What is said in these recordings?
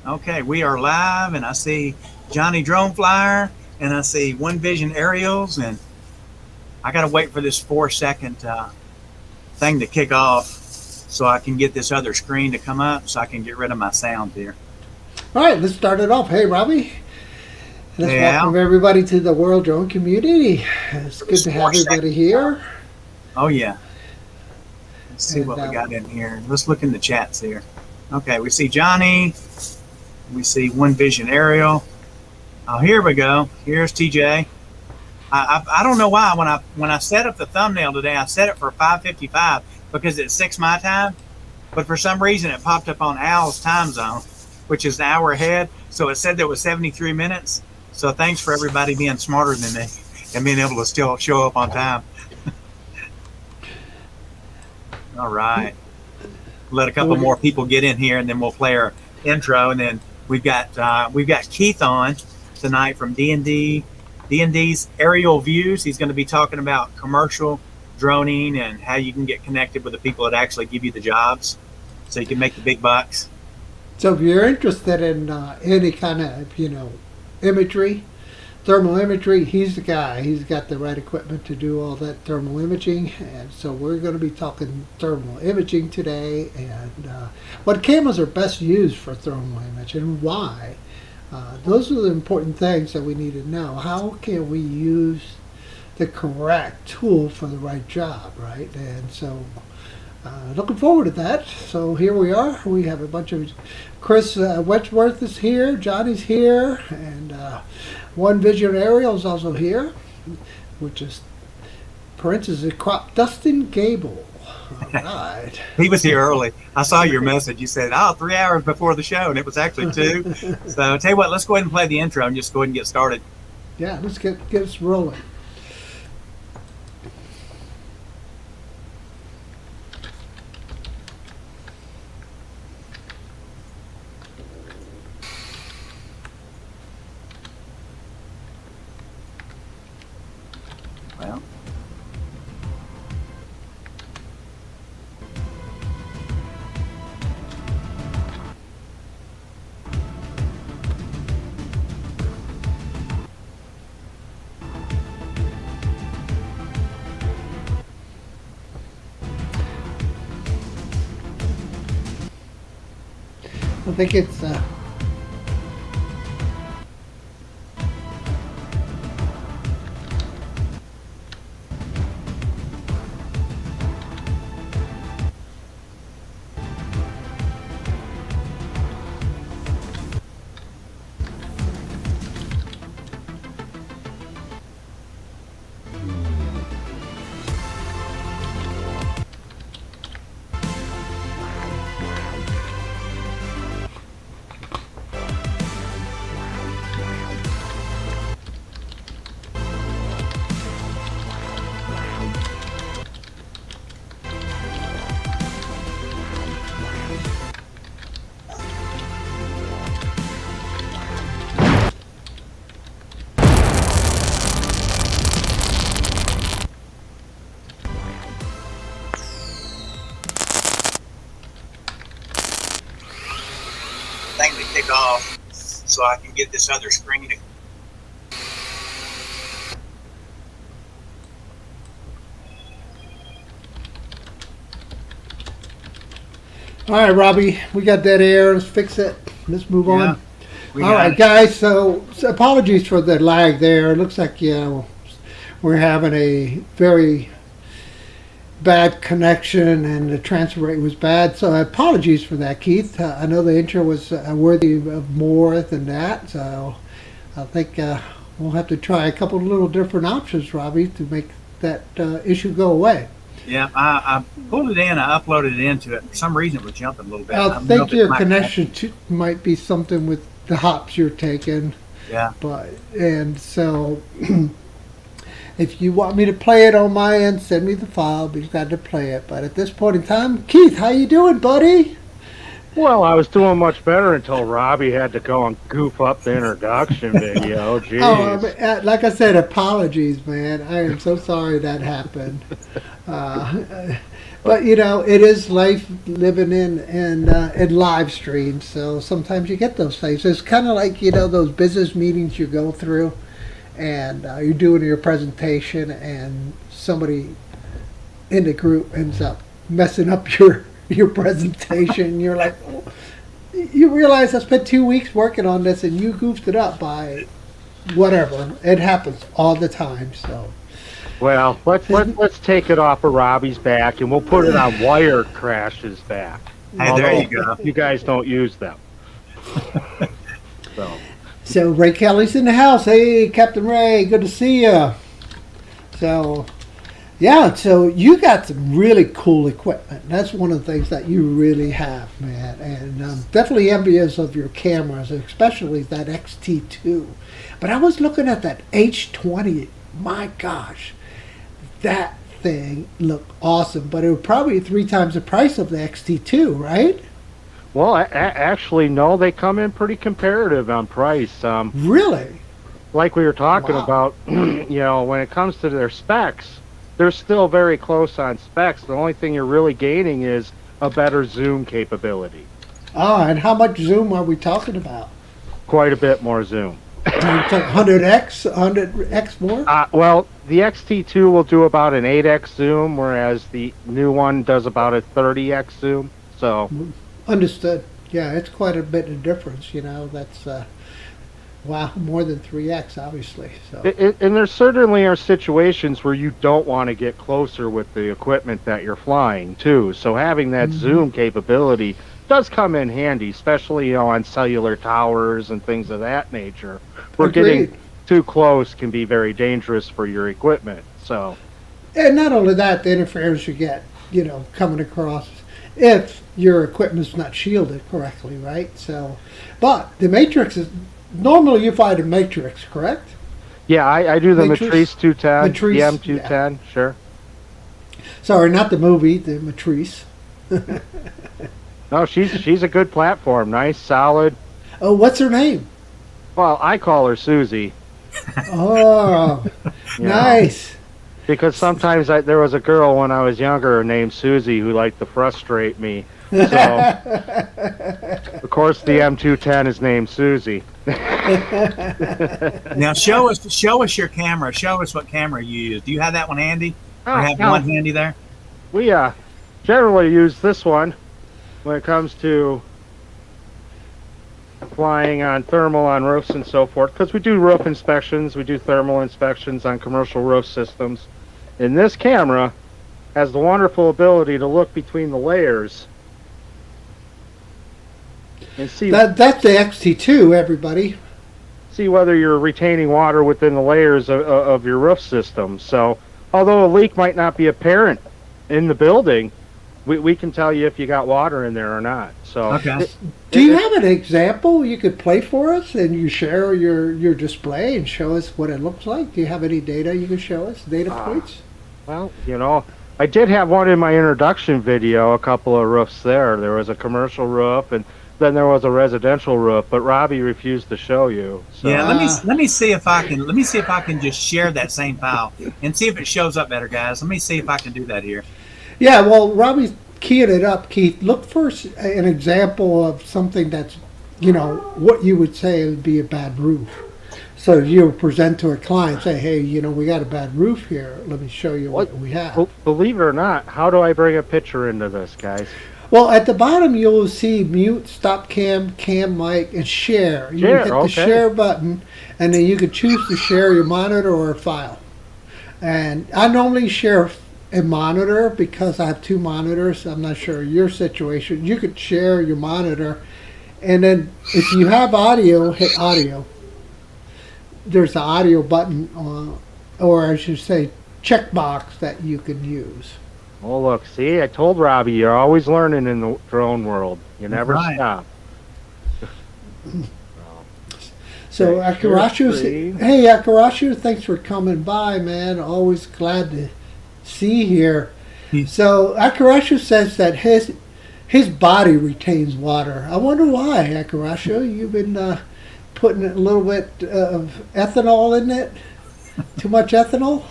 Okay, we are live, and I see Johnny Drone Flyer, and I see One Vision Aerials, and I got to wait for this 4 second thing to kick off so I can get this other screen to come up so I can get rid of my sound here. All right, let's start it off. Hey, Robbie. Let's Yeah. welcome everybody to the World Drone community. It's good to have everybody here. Oh, yeah. Let's see what we And, got in here. Let's look in the chats here. Okay, we see Johnny. We see One Vision Aerial. Oh, here we go. Here's TJ. I don't know why when I set up the thumbnail today, I set it for 5:55 because it's 6 my time, but for some reason it popped up on Al's time zone, which is an hour ahead. So it said there was 73 minutes. So thanks for everybody being smarter than me and being able to still show up on time. All right. Let a couple more people get in here, and then we'll play our intro, and then we've got Keith on tonight from D&D's Aerial Views. He's going to be talking about commercial droning and how you can get connected with the people that actually give you the jobs so you can make the big bucks. So if you're interested in any kind of, imagery, thermal imagery, he's the guy. He's got the right equipment to do all that thermal imaging. And so we're going to be talking thermal imaging today and what cameras are best used for thermal image and why. Those are the important things that we need to know. How can we use the correct tool for the right job, right? And so looking forward to that. So here we are. We have a bunch of Chris Wedgeworth is here, Johnny's here, and One Vision Aerial is also here, which is parentheses crop Dustin Gable. All right. He was here early. I saw your message. You said, 3 hours before the show, and it was actually 2. So tell you what, let's go ahead and play the intro and just go ahead and get started. Yeah, let's get us rolling. Well, I think it's thing to kick off so I can get this other screen to. all right, Robbie. We got dead air. Let's fix it. Let's move on. All right, guys. So apologies for the lag there. It looks like we're having a very bad connection and the transfer rate was bad. So apologies for that, Keith. I know the intro was worthy of more than that. So I think we'll have to try a couple of little different options, Robbie, to make that issue go away. Yeah, I pulled it in. I uploaded it into it. For some reason, it was jumping a little bit. I think your connection might be something with the hops you're taking. Yeah. And so if you want me to play it on my end, send me the file. Be glad to play it. But at this point in time, Keith, how you doing, buddy? Well, I was doing much better until Robbie had to go and goof up the introduction video. Jeez. Oh, like I said, apologies, man. I am so sorry that happened. But you know, it is life living in live stream. So sometimes you get those things. It's kind of like those business meetings you go through, and you're doing your presentation, and somebody in the group ends up messing up your presentation. You're like, oh, you realize I spent 2 weeks working on this, and you goofed it up by whatever. It happens all the time. So. Well, let's take it off of Robbie's back, and we'll put it on Wire Crash's back. Hey, there you go. You guys don't use them. So Ray Kelly's in the house. Hey, Captain Ray, good to see you. So, yeah, so you got some really cool equipment. That's one of the things that you really have, man. And definitely envious of your cameras, especially that XT2. But I was looking at that H20. My gosh. That thing looked awesome, but it was probably 3 times the price of the XT2, right? Well, actually, no, they come in pretty comparative on price. Really? Like we were talking about, when it comes to their specs, they're still very close on specs. The only thing you're really gaining is a better zoom capability. Oh, and how much zoom are we talking about? Quite a bit more zoom. 100x more? Well, the XT2 will do about an 8x zoom, whereas the new one does about a 30x zoom. So, understood. Yeah, it's quite a bit of difference. That's wow, more than 3x, obviously. So, and there certainly are situations where you don't want to get closer with the equipment that you're flying too. So having that zoom capability does come in handy, especially on cellular towers and things of that nature. Where getting too close can be very dangerous for your equipment. So, and not only that, the interference you get, coming across if your equipment's not shielded correctly, right? So, but the Matrix is normally you fly the Matrix, correct? Yeah, I do the Matrice 210, Matrice, the M210, yeah. Sure. Sorry, not the movie, the Matrice. No, she's a good platform. Nice, solid. Oh, what's her name? Well, I call her Susie. Oh, nice. Because sometimes there was a girl when I was younger named Susie who liked to frustrate me. So, of course, the M210 is named Susie. Now, show us your camera. Show us what camera you use. Do you have that one handy? Or have one handy there? We generally use this one when it comes to flying on thermal on roofs and so forth, because we do roof inspections, we do thermal inspections on commercial roof systems. And this camera has the wonderful ability to look between the layers and see that's the XT2, everybody. See whether you're retaining water within the layers of your roof system. So although a leak might not be apparent in the building, we can tell you if you got water in there or not. So, okay. Do you have an example you could play for us, and you share your display and show us what it looks like? Do you have any data you can show us? Data points? Well, I did have one in my introduction video. A couple of roofs there. There was a commercial roof, and then there was a residential roof. But Robbie refused to show you. So. Yeah, let me see if I can just share that same file and see if it shows up better, guys. Let me see if I can do that here. Yeah, well, Robbie's keying it up. Keith, look for an example of something that's, what you would say would be a bad roof. So you present to a client, say, hey, we got a bad roof here. Let me show you what we have. Believe it or not, how do I bring a picture into this, guys? Well, at the bottom, you'll see mute, stop cam, cam mic, and share. You hit the share button, and then you can choose to share your monitor or a file. And I normally share a monitor because I have 2 monitors. I'm not sure your situation. You could share your monitor, and then if you have audio, hit audio. There's an audio button, or I should say, checkbox that you can use. Oh, look, see, I told Robbie, you're always learning in the drone world. You never stop. So Akarashu, hey Akarashu, thanks for coming by, man. Always glad to see here. So Akarashu says that his body retains water. I wonder why, Akarashu. You've been putting a little bit of ethanol in it. Too much ethanol?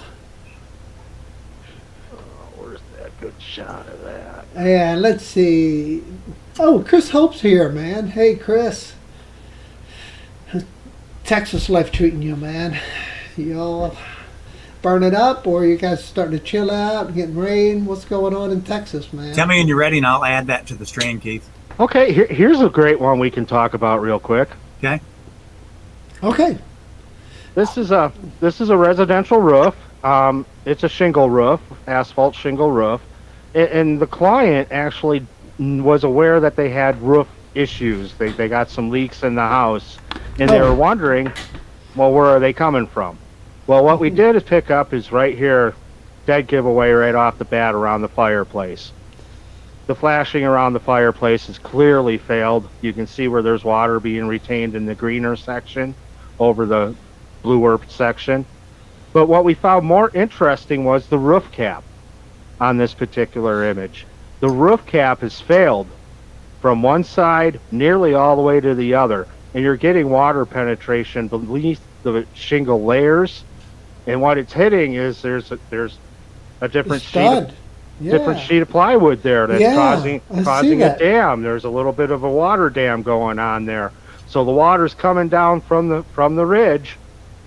Where's that good shot of that. And let's see. Oh, Chris Hope's here, man. Hey, Chris. Texas life treating you, man? You all burning up, or you guys starting to chill out, getting rain? What's going on in Texas, man? Tell me when you're ready, and I'll add that to the stream, Keith. Okay, here's a great one we can talk about real quick. Okay. Okay. This is a residential roof. It's a shingle roof, asphalt shingle roof, and the client actually was aware that they had roof issues. They got some leaks in the house, and they were wondering, well, where are they coming from? Well, what we did is pick up is right here, dead giveaway right off the bat around the fireplace. The flashing around the fireplace has clearly failed. You can see where there's water being retained in the greener section over the bluer section. But what we found more interesting was the roof cap on this particular image. The roof cap has failed from one side nearly all the way to the other, and you're getting water penetration beneath the shingle layers. And what it's hitting is there's a different sheet of plywood there that's causing a dam. There's a little bit of a water dam going on there. So the water's coming down from the ridge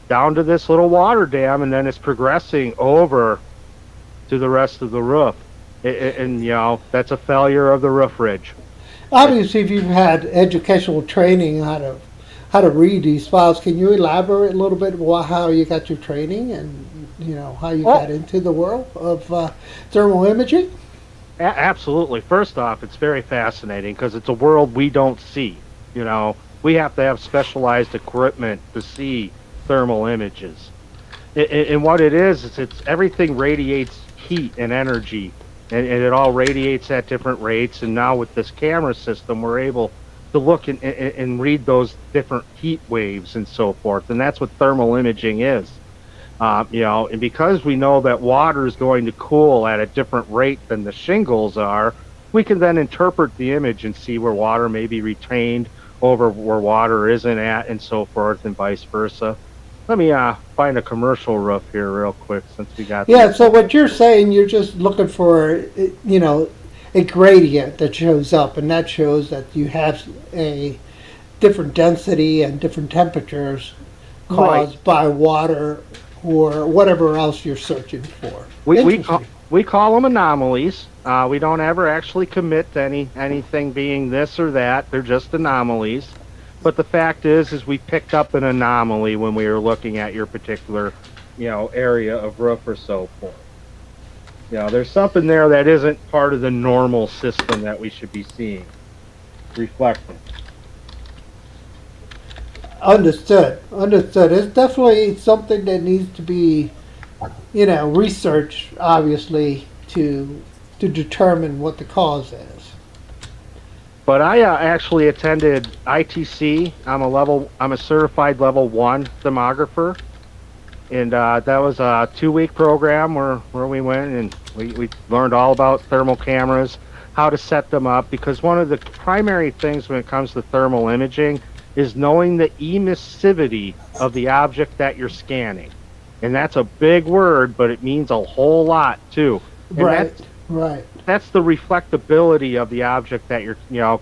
down to this little water dam, and then it's progressing over to the rest of the roof. And you know, that's a failure of the roof ridge. Obviously, if you've had educational training on how to read these files, can you elaborate a little bit how you got your training and how you got into the world of thermal imaging? Absolutely. First off, it's very fascinating because it's a world we don't see. We have to have specialized equipment to see thermal images. And what it is it's everything radiates heat and energy, and it all radiates at different rates. And now with this camera system, we're able to look and read those different heat waves and so forth. And that's what thermal imaging is. And because we know that water is going to cool at a different rate than the shingles are, we can then interpret the image and see where water may be retained over where water isn't at, and so forth, and vice versa. Let me find a commercial roof here real quick since we got. Yeah. So what you're saying, you're just looking for, a gradient that shows up, and that shows that you have a different density and different temperatures caused by water or whatever else you're searching for. We call them anomalies. We don't ever actually commit to anything being this or that. They're just anomalies. But the fact is we picked up an anomaly when we were looking at your particular, area of roof or so forth. There's something there that isn't part of the normal system that we should be seeing reflected. Understood. It's definitely something that needs to be, researched, obviously, to determine what the cause is. But I actually attended ITC. I'm a certified level 1 thermographer. And that was a 2-week program where we went and we learned all about thermal cameras, how to set them up, because one of the primary things when it comes to thermal imaging is knowing the emissivity of the object that you're scanning. And that's a big word, but it means a whole lot too. And right. That's the reflectability of the object that you're,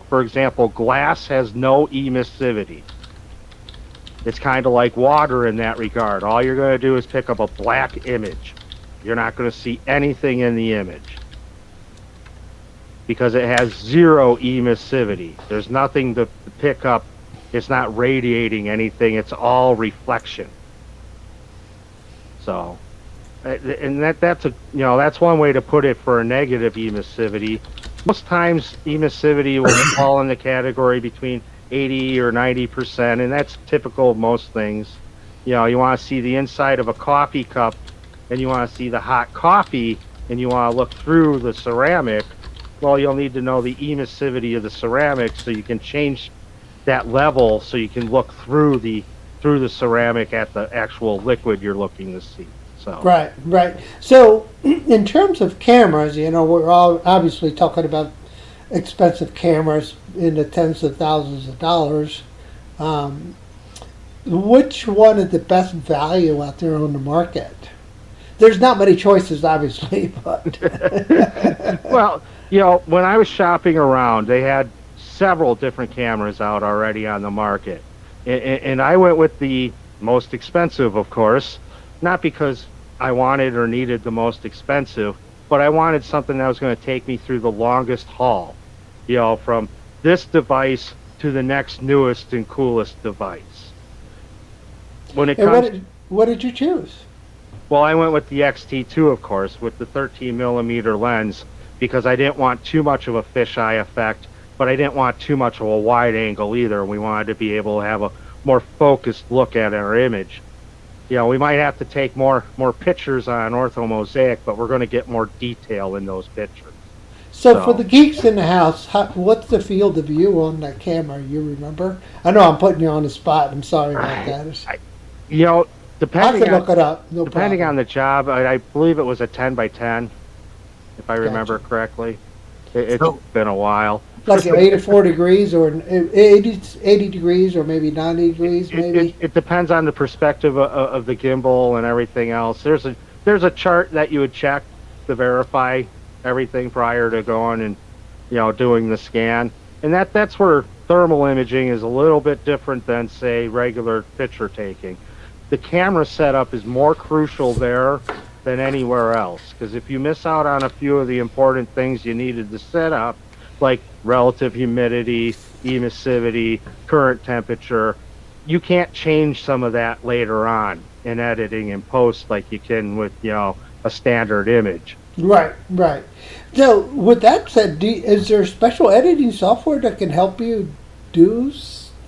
for example, glass has no emissivity. It's kind of like water in that regard. All you're going to do is pick up a black image. You're not going to see anything in the image because it has zero emissivity. There's nothing to pick up. It's not radiating anything. It's all reflection. So, and that's one way to put it for a negative emissivity. Most times emissivity will fall in the category between 80 or 90%, and that's typical of most things. You want to see the inside of a coffee cup, and you want to see the hot coffee, and you want to look through the ceramic. Well, you'll need to know the emissivity of the ceramic so you can change that level so you can look through the ceramic at the actual liquid you're looking to see. So Right. So in terms of cameras, we're all obviously talking about expensive cameras in the tens of thousands of dollars. Which one is the best value out there on the market? There's not many choices, obviously, but Well, when I was shopping around, they had several different cameras out already on the market. And I went with the most expensive, of course, not because I wanted or needed the most expensive, but I wanted something that was going to take me through the longest haul, from this device to the next newest and coolest device. When it and comes, what did you choose? well, I went with the XT2, of course, with the 13 millimeter lens because I didn't want too much of a fisheye effect, but I didn't want too much of a wide angle either. We wanted to be able to have a more focused look at our image. We might have to take more pictures on ortho mosaic, but we're going to get more detail in those pictures. So for the geeks in the house, what's the field of view on that camera? You remember? I know I'm putting you on the spot. I'm sorry about that. I Depending can look it up. No depending problem. on the job, I believe it was a 10 by 10, if I remember Gotcha. correctly. It's So- been a while. Like 84 degrees or 80 degrees or maybe 90 degrees, maybe. It depends on the perspective of the gimbal and everything else. There's a chart that you would check to verify everything prior to going and doing the scan, and that's where thermal imaging is a little bit different than, say, regular picture taking. The camera setup is more crucial there than anywhere else, because if you miss out on a few of the important things you needed to set up, like relative humidity, emissivity, current temperature, you can't change some of that later on in editing and post like you can with a standard image. Right, right. So with that said, is there special editing software that can help you do?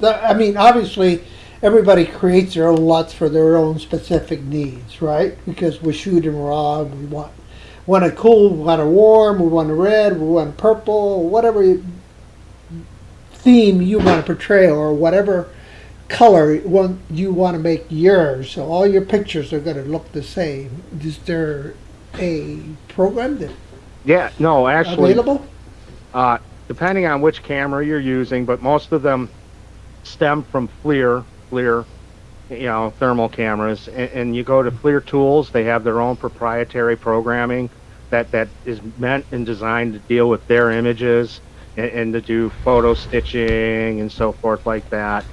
I mean, obviously, everybody creates their own LUTs for their own specific needs, right? Because we're shooting raw, we want it cool, we want it warm, we want it red, we want it purple, whatever theme you want to portray, or whatever color you want to make yours. So all your pictures are going to look the same. Is there a program that Yeah, no, actually, available? depending on which camera you're using, but most of them stem from FLIR, thermal cameras, and you go to FLIR Tools. They have their own proprietary programming that is meant and designed to deal with their images and to do photo stitching and so forth like that.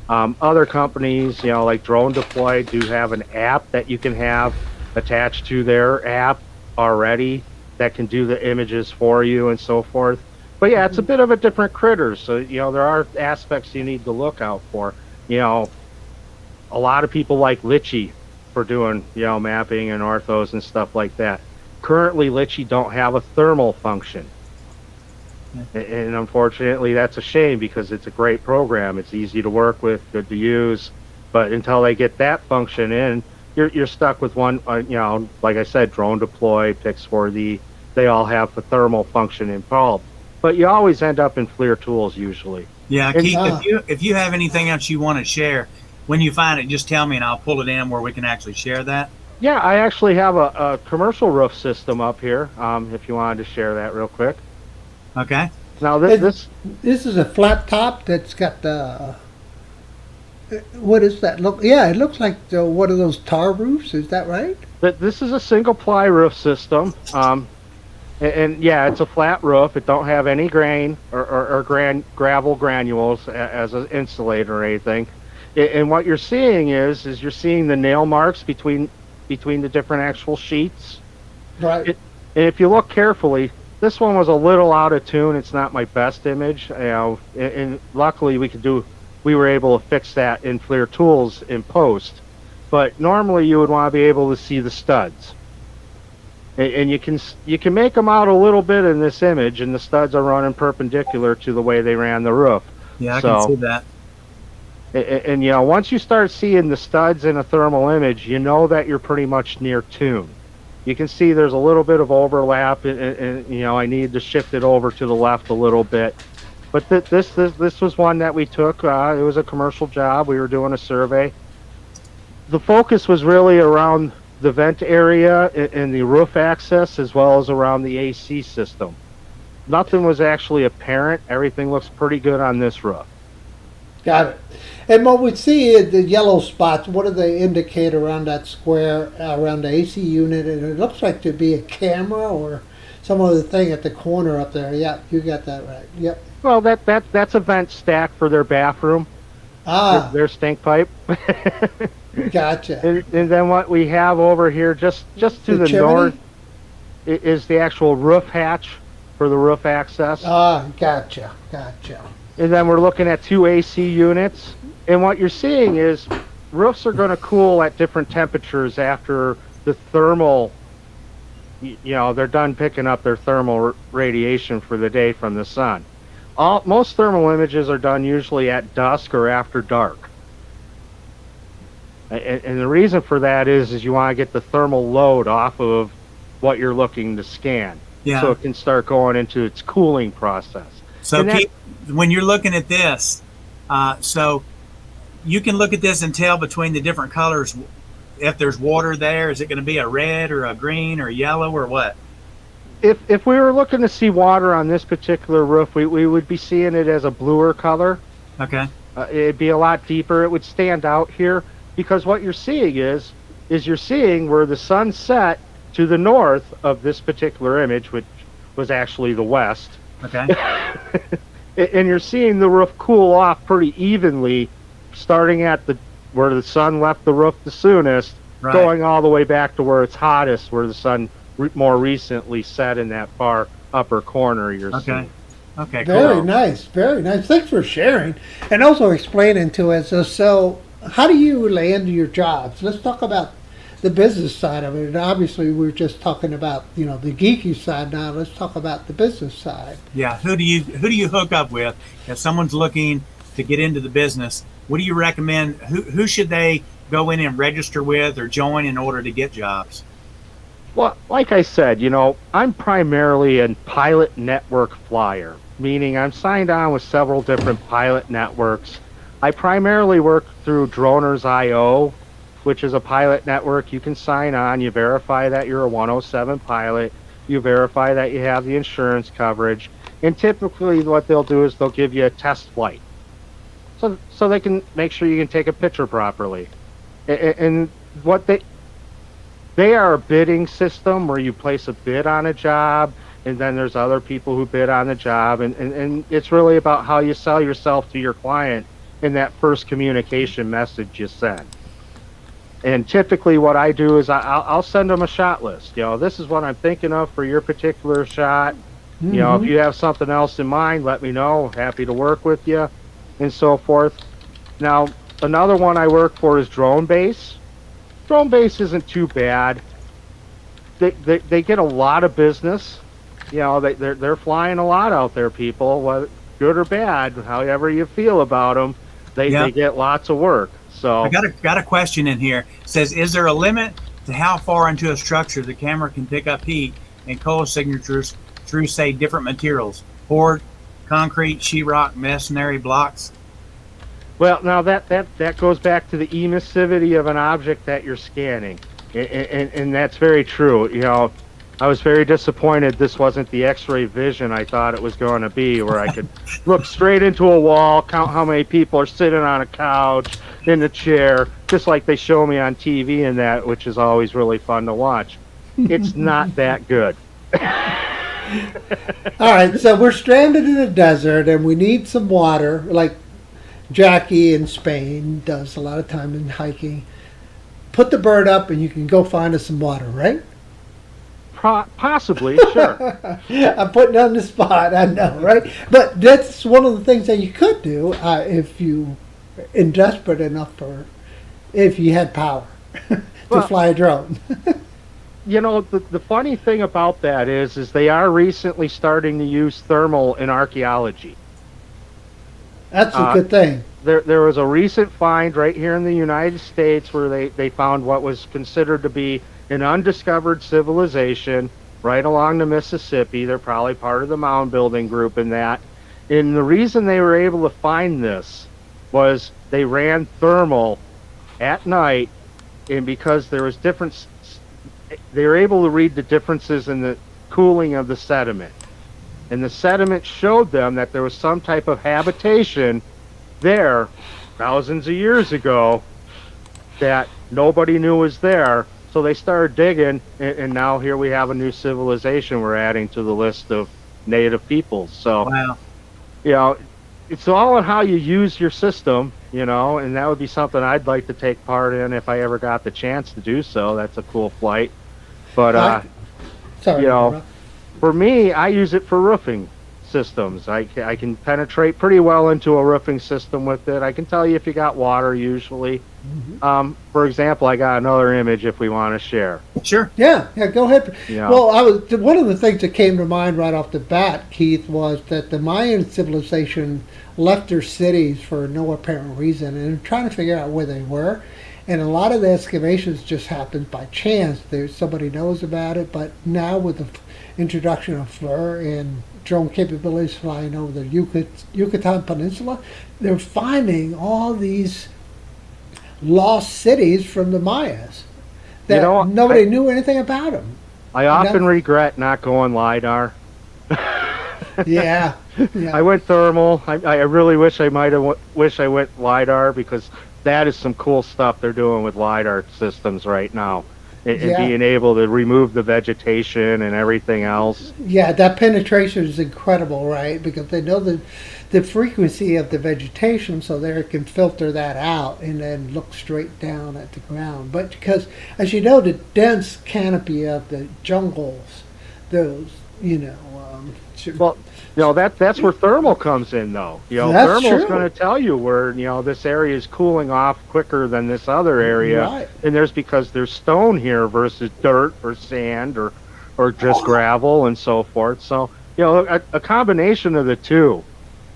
Other companies, like Drone Deploy, do have an app that you can have attached to their app already that can do the images for you and so forth. But yeah, it's a bit of a different critter. So, there are aspects you need to look out for. A lot of people like Litchi for doing, mapping and orthos and stuff like that. Currently, Litchi don't have a thermal function. And unfortunately, that's a shame because it's a great program. It's easy to work with, good to use. But until they get that function in, you're stuck with one, like I said, Drone Deploy, Pix4D, they all have the thermal function involved. But you always end up in FLIR Tools usually. Yeah, Keith, if you have anything else you want to share, when you find it, just tell me and I'll pull it in where we can actually share that. Yeah, I actually have a commercial roof system up here, if you wanted to share that real quick. Okay. Now, This is a flat top that's got the. What is that look? Yeah, it looks like one of those tar roofs. Is that right? this is a single ply roof system. And yeah, it's a flat roof. It don't have any grain or gravel granules as an insulator or anything. And what you're seeing is you're seeing the nail marks between the different actual sheets. Right. And if you look carefully, this one was a little out of tune. It's not my best image, and luckily we were able to fix that in FLIR Tools in post. But normally you would want to be able to see the studs. And you can make them out a little bit in this image, and the studs are running perpendicular to the way they ran the roof. Yeah, I can see that. And once you start seeing the studs in a thermal image, you know that you're pretty much near tune. You can see there's a little bit of overlap, and I need to shift it over to the left a little bit. But this was one that we took. It was a commercial job. We were doing a survey. The focus was really around the vent area and the roof access, as well as around the AC system. Nothing was actually apparent. Everything looks pretty good on this roof. Got it. And what we see is the yellow spots. What do they indicate around that square, around the AC unit? And it looks like to be a camera or some other thing at the corner up there. Yeah, you got that right. Yep. Well, that's a vent stack for their bathroom, Ah, their stink pipe. gotcha. And then what we have over here, just to the chimney? north, is the actual roof hatch for the roof access. Ah, gotcha. Gotcha. And then we're looking at 2 AC units. And what you're seeing is roofs are going to cool at different temperatures after the thermal, they're done picking up their thermal radiation for the day from the sun. Most thermal images are done usually at dusk or after dark. And the reason for that is you want to get the thermal load off of what you're looking to scan. Yeah. So it can start going into its cooling process. So And that- when you're looking at this, so you can look at this and tell between the different colors if there's water there. Is it going to be a red or a green or yellow or what? If we were looking to see water on this particular roof, we would be seeing it as a bluer color. Okay. It'd be a lot deeper. It would stand out here because what you're seeing is you're seeing where the sun set to the north of this particular image, which was actually the west. Okay. And you're seeing the roof cool off pretty evenly, starting at where the sun left the roof the soonest, Right. going all the way back to where it's hottest, where the sun more recently set in that far upper corner you're Okay. seeing. Okay. Cool. Very nice. Very nice. Thanks for sharing and also explaining to us. So how do you land your jobs? Let's talk about the business side of it. And obviously, we're just talking about the geeky side now. Let's talk about the business side. Yeah. Who do you hook up with if someone's looking to get into the business? What do you recommend? Who should they go in and register with or join in order to get jobs? Well, like I said, I'm primarily a pilot network flyer, meaning I'm signed on with several different pilot networks. I primarily work through Droners.io, which is a pilot network. You can sign on, you verify that you're a 107 pilot, you verify that you have the insurance coverage, and typically what they'll do is they'll give you a test flight. So they can make sure you can take a picture properly. And what they are a bidding system where you place a bid on a job, and then there's other people who bid on the job, and it's really about how you sell yourself to your client in that first communication message you send. And typically what I do is I'll send them a shot list. This is what I'm thinking of for your particular shot. If you have something else in mind, let me know. Happy to work with you, and so forth. Now, another one I work for is Drone Base. Drone Base isn't too bad. They get a lot of business. They're flying a lot out there, people, whether good or bad, however you feel about them. They get lots of work. So I got a question in here. It says, is there a limit to how far into a structure the camera can pick up heat and cold signatures through, say, different materials? Poured, concrete, sheetrock, masonry blocks? Well, now that goes back to the emissivity of an object that you're scanning, and that's very true. I was very disappointed this wasn't the X-ray vision I thought it was going to be, where I could look straight into a wall, count how many people are sitting on a couch, in a chair, just like they show me on TV and that, which is always really fun to watch. It's not that good. All right, so we're stranded in a desert and we need some water, like Jackie in Spain does a lot of time in hiking. Put the bird up and you can go find us some water, right? Possibly, sure. I'm putting you on the spot, I know, right? But that's one of the things that you could do if you are desperate enough if you had power to fly a drone. The funny thing about that is they are recently starting to use thermal in archaeology. That's a good thing. There was a recent find right here in the United States where they found what was considered to be an undiscovered civilization right along the Mississippi. They're probably part of the mound building group in that. And the reason they were able to find this was they ran thermal at night, and because there was they were able to read the differences in the cooling of the sediment. And the sediment showed them that there was some type of habitation there thousands of years ago that nobody knew was there. So they started digging, and now here we have a new civilization we're adding to the list of native peoples. So, Wow. you know, it's all on how you use your system, you know, and that would be something I'd like to take part in if I ever got the chance to do so. That's a cool flight. But, Sorry, you know, interrupt. for me, I use it for roofing systems. I can penetrate pretty well into a roofing system with it. I can tell you if you got water usually. For example, I got another image if we want to share. Sure. Yeah, go ahead. Yeah. Well, one of the things that came to mind right off the bat, Keith, was that the Mayan civilization left their cities for no apparent reason and trying to figure out where they were. And a lot of the excavations just happened by chance. Somebody knows about it, but now with the introduction of FLIR and drone capabilities flying over the Yucatan Peninsula, they're finding all these lost cities from the Mayas that You know, nobody knew anything about them. I often regret not going LiDAR. Yeah, I went thermal. I really wish I might have wish I went LiDAR, because that is some cool stuff they're doing with LiDAR systems right now. And being able to remove the vegetation and everything else. Yeah, that penetration is incredible, right? Because they know the frequency of the vegetation, so they can filter that out and then look straight down at the ground. But because, as you know, the dense canopy of the jungles, those, Well, you know, that's where thermal comes in, though. You know, That's thermal's true. going to tell you where, you know, this area is cooling off quicker than this other area. Right. And because there's stone here versus dirt or sand or just gravel and so forth. So, you know, a combination of the two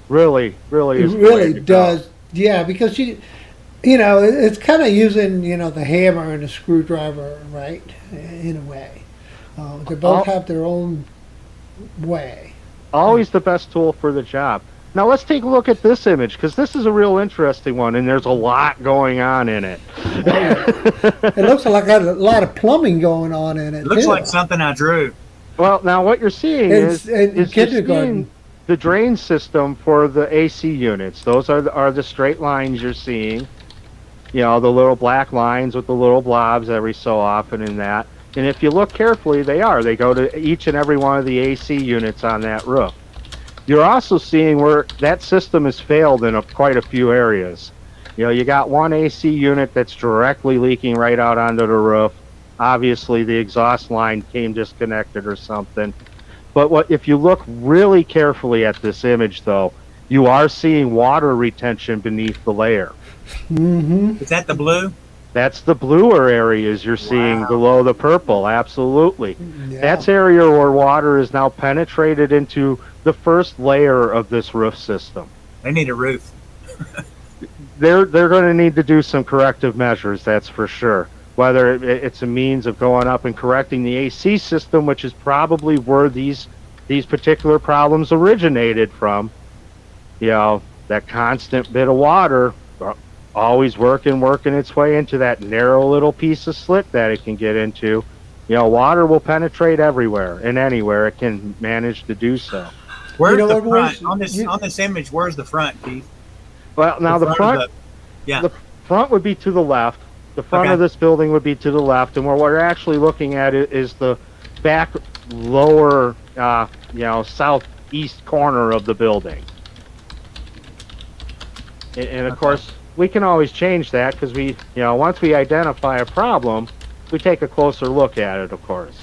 really It is the way really to go. does. Yeah, because it's kind of using, the hammer and the screwdriver, right? In a way. They both have their own way. Always the best tool for the job. Now let's take a look at this image, because this is a real interesting one, and there's a lot going on in it. It looks like a lot of plumbing going on in it. It looks too. like something I drew. Well, now what you're seeing It's is in you're kindergarten. seeing the drain system for the AC units. Those are the straight lines you're seeing. You know, the little black lines with the little blobs every so often in that. And if you look carefully, they go to each and every one of the AC units on that roof. You're also seeing where that system has failed in quite a few areas. You know, you got one AC unit that's directly leaking right out onto the roof. Obviously, the exhaust line came disconnected or something. But if you look really carefully at this image, though, you are seeing water retention beneath the layer. Is that the blue? That's the bluer areas you're seeing Wow. below the purple, absolutely. Yeah. That's area where water is now penetrated into the first layer of this roof system. They need a roof. They're going to need to do some corrective measures, that's for sure. Whether it's a means of going up and correcting the AC system, which is probably where these particular problems originated from. You know, that constant bit of water always working its way into that narrow little piece of slit that it can get into. You know, water will penetrate everywhere and anywhere it can manage to do so. Where's know the what, Royce? front? On this image, where's the front, Keith? Well, now the of front, yeah. the front would be to the left. The front Okay. of this building would be to the left, and what we're actually looking at is the back lower, southeast corner of the building. And of course, we can always change that, because once we identify a problem, we take a closer look at it, of course.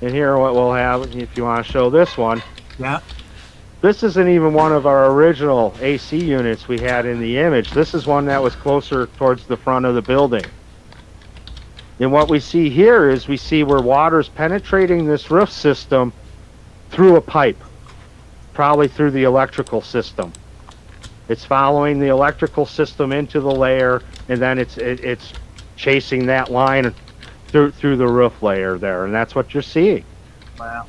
And here what we'll have, if you want to show this one, Yeah. this isn't even one of our original AC units we had in the image. This is one that was closer towards the front of the building. And what we see here is we see where water's penetrating this roof system through a pipe, probably through the electrical system. It's following the electrical system into the layer, and then it's chasing that line through the roof layer there, and that's what you're seeing. Wow.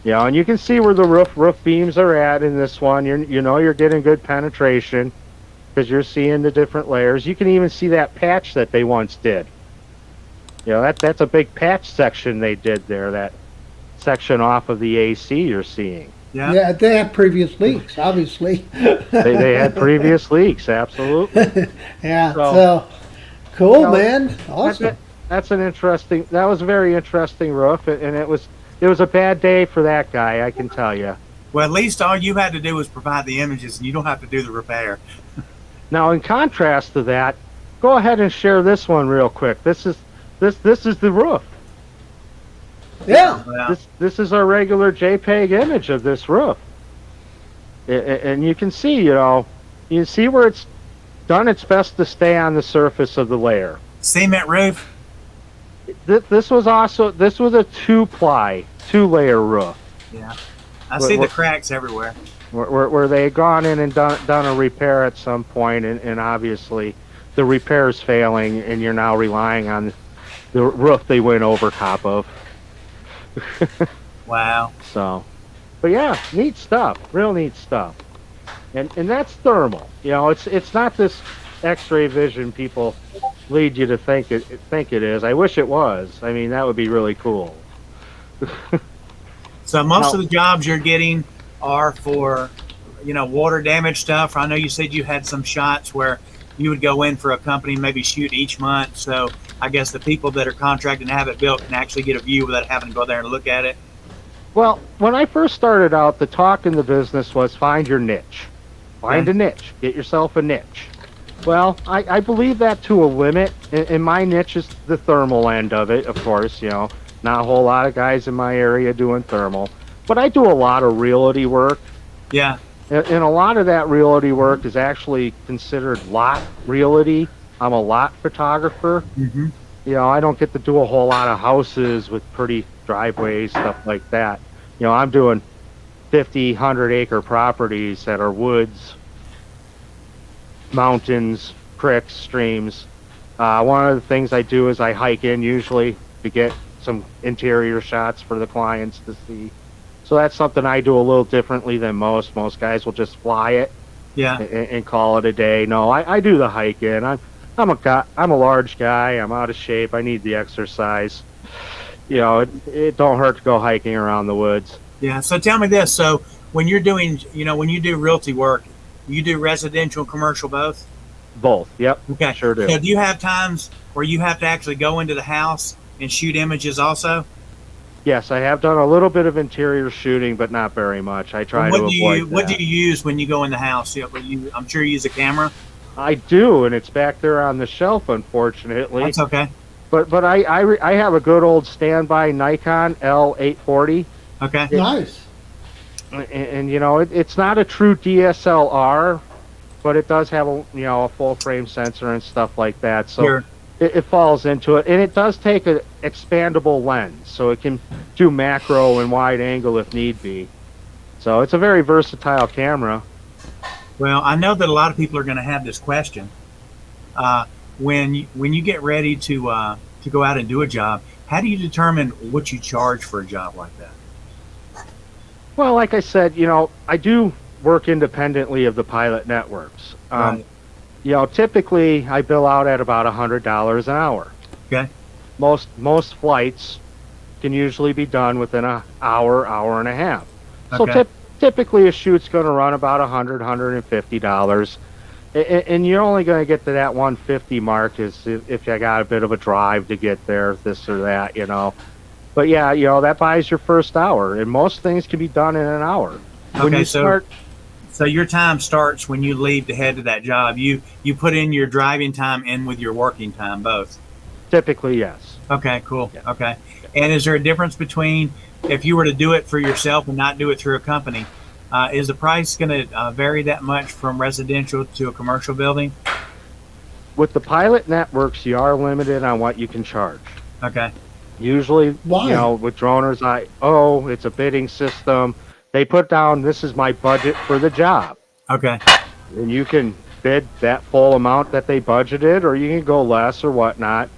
Yeah, and you can see where the roof beams are at in this one. You're getting good penetration because you're seeing the different layers. You can even see that patch that they once did. You know, that's a big patch section they did there, that section off of the AC you're seeing. Yeah. Yeah, they have previous leaks, obviously. They had previous leaks, absolutely. Yeah, So, so cool, no, man. That's Awesome. that's an interesting. That was a very interesting roof, and it was a bad day for that guy. I can tell you. Well, at least all you had to do was provide the images, and you don't have to do the repair. Now, in contrast to that, go ahead and share this one real quick. This is the roof. Yeah. Well, This is our regular JPEG image of this roof, and you can see, you can see where it's done its best to stay on the surface of the layer. cement roof. This was a two-layer roof. Yeah. I see the cracks everywhere. Where they had gone in and done a repair at some point, and obviously the repair is failing, and you're now relying on the roof they went over top of. Wow. So, but yeah, neat stuff, real neat stuff, and that's thermal. It's not this X-ray vision people lead you to think it is. I wish it was. I mean, that would be really cool. So most Now- of the jobs you're getting are for, water damage stuff. I know you said you had some shots where you would go in for a company, maybe shoot each month. So I guess the people that are contracted to have it built can actually get a view without having to go there and look at it. Well, when I first started out, the talk in the business was find your niche. Find Okay. a niche. Get yourself a niche. Well, I believe that to a limit, and my niche is the thermal end of it, of course. Not a whole lot of guys in my area doing thermal, but I do a lot of realty work, Yeah. and a lot of that realty work is actually considered lot realty. I'm a lot photographer. Mm-hmm. I don't get to do a whole lot of houses with pretty driveways, stuff like that. I'm doing 50, 100-acre properties that are woods, mountains, creeks, streams. One of the things I do is I hike in usually to get some interior shots for the clients to see. So that's something I do a little differently than most. Most guys will just fly it Yeah. and call it a day. No, I do the hike in. I'm a large guy. I'm out of shape. I need the exercise. It don't hurt to go hiking around the woods. Yeah. So tell me this. So when you're doing, when you do realty work, you do residential, commercial, both? Both. Yep. Okay. Sure do. So do you have times where you have to actually go into the house and shoot images also? Yes, I have done a little bit of interior shooting, but not very much. I try to avoid What do that. you use when you go in the house? I'm sure you use a camera. I do, and it's back there on the shelf, unfortunately. That's okay. But I have a good old standby Nikon L840, Okay. Nice. and it's not a true DSLR, but it does have a full frame sensor and stuff like that. So Sure. it falls into it, and it does take an expandable lens, so it can do macro and wide angle if need be. So it's a very versatile camera. Well, I know that a lot of people are going to have this question. When you get ready to go out and do a job, how do you determine what you charge for a job like that? Well, like I said, I do work independently of the pilot networks. Right. Typically I bill out at about $100 an hour. Okay. Most flights can usually be done within an hour and a half. So Okay. typically a shoot's going to run about $150, and you're only going to get to that 150 mark is if you got a bit of a drive to get there, this or that, But yeah, that buys your first hour, and most things can be done in an hour. When Okay, you so- start, So your time starts when you leave to head to that job. You put in your driving time in with your working time, both. typically, yes. Okay, cool. Yeah. Okay. And is there a difference between if you were to do it for yourself and not do it through a company? Is the price going to vary that much from residential to a commercial building? With the pilot networks, you are limited on what you can charge. Okay. Usually, Why? with droners, it's a bidding system. They put down, this is my budget for the job. Okay. And you can bid that full amount that they budgeted, or you can go less or whatnot.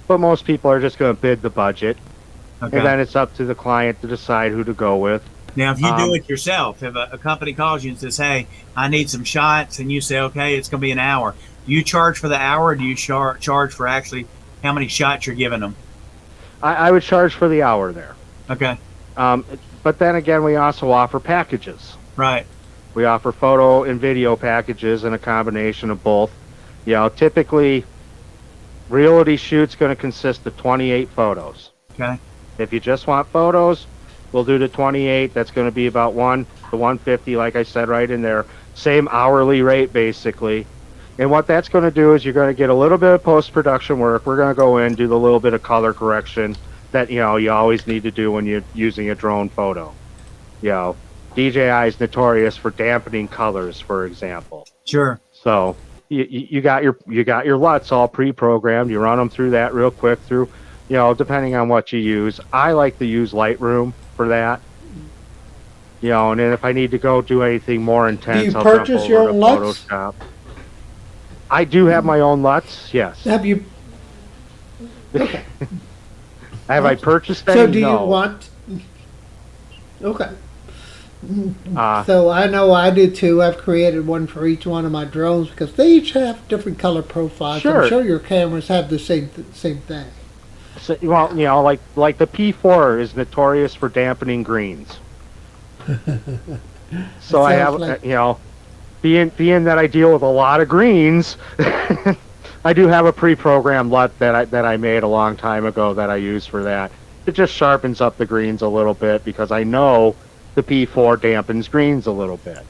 But most people are just going to bid the budget. Okay. And then it's up to the client to decide who to go with. Now, if you do Um, it yourself, if a company calls you and says, "Hey, I need some shots," and you say, "Okay, it's going to be an hour," do you charge for the hour? Or do you charge for actually how many shots you're giving them? I would charge for the hour there. Okay. But then again, we also offer packages. Right. We offer photo and video packages and a combination of both. Typically, realty shoot's going to consist of 28 photos. Okay. If you just want photos, we'll do the 28. That's going to be about to 150, like I said, right in there. Same hourly rate, basically. And what that's going to do is you're going to get a little bit of post-production work. We're going to go in, do the little bit of color correction that, you always need to do when you're using a drone photo. DJI is notorious for dampening colors, for example. Sure. So you got your LUTs all pre-programmed. You run them through that real quick through, depending on what you use. I like to use Lightroom for that. And then if I need to go do anything more intense, Do you I'll purchase jump your over to own LUTs? Photoshop. I do have my own LUTs, yes. Have you? Okay. Have I purchased any? So do you No. want? Okay. Uh, So I know I do too. I've created one for each one of my drones because they each have different color profiles. Sure. I'm sure your cameras have the same thing. So, like the P4 is notorious for dampening greens. So I have, Sounds being that I deal with a lot of greens, I do have a pre-programmed LUT that I made a long time ago that I use for that. It just sharpens up the greens a little bit because I know the P4 dampens greens a little bit.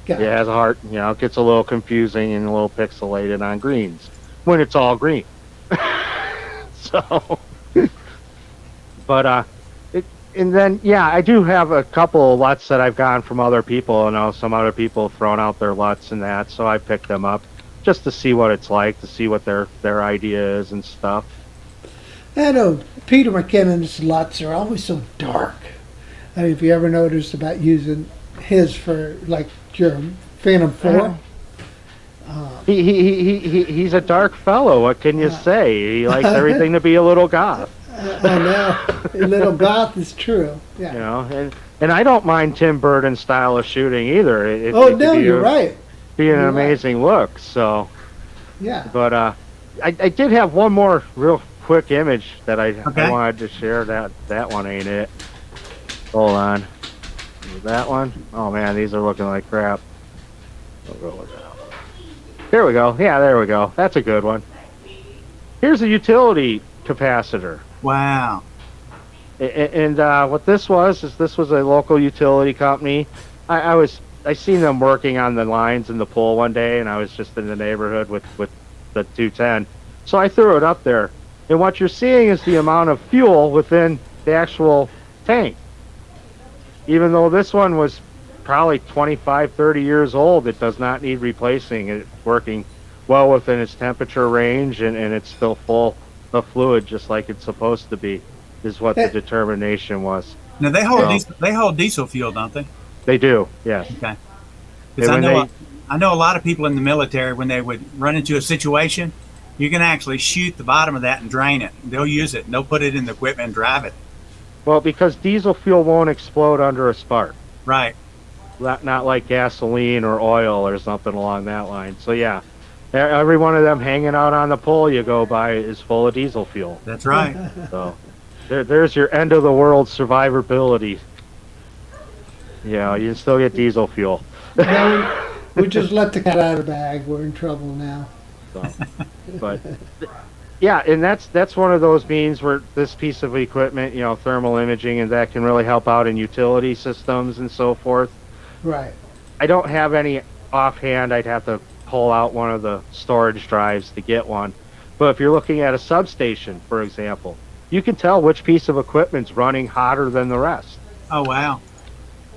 Got It has a hard, it gets a little confusing and a little pixelated on greens when it's all green. So, but and then I do have a couple of LUTs that I've gotten from other people. Some other people have thrown out their LUTs and that, so I picked them up just to see what it's like, to see what their idea is and stuff. I know Peter McKinnon's LUTs are always so dark. I mean, if you ever noticed about using his for like your Phantom 4. He's a dark fellow. What can you say? He likes everything to be a little goth. I know. A little goth is true. Yeah. And I don't mind Tim Burton's style of shooting either. It You're right. Be an You're amazing look. So, yeah. But I did have one more real quick image that I wanted to share. That one ain't it. Hold on. Is that one? Oh man, these are looking like crap. I'll go with that one. There we go. Yeah, there we go. That's a good one. Here's a utility capacitor. Wow. And what this was a local utility company. I seen them working on the lines in the pole one day, and I was just in the neighborhood with the 210. So I threw it up there. And what you're seeing is the amount of fuel within the actual tank. Even though this one was probably 25, 30 years old, it does not need replacing. It's working well within its temperature range, and it's still full of fluid just like it's supposed to be, is what the determination was. Now they hold diesel fuel, don't they? They do, yes. Okay. Because I know a lot of people in the military, when they would run into a situation, you can actually shoot the bottom of that and drain it. They'll use it and they'll put it in the equipment and drive it. Well, because diesel fuel won't explode under a spark. Right. Not like gasoline or oil or something along that line. So yeah, every one of them hanging out on the pole you go by is full of diesel fuel. That's right. So there's your end of the world survivability. You can still get diesel fuel. We just let the cat out of the bag. We're in trouble now. So, but yeah, and that's one of those means where this piece of equipment, thermal imaging, and that can really help out in utility systems and so forth. Right. I don't have any offhand. I'd have to pull out one of the storage drives to get one. But if you're looking at a substation, for example, you can tell which piece of equipment's running hotter than the rest. Oh, wow.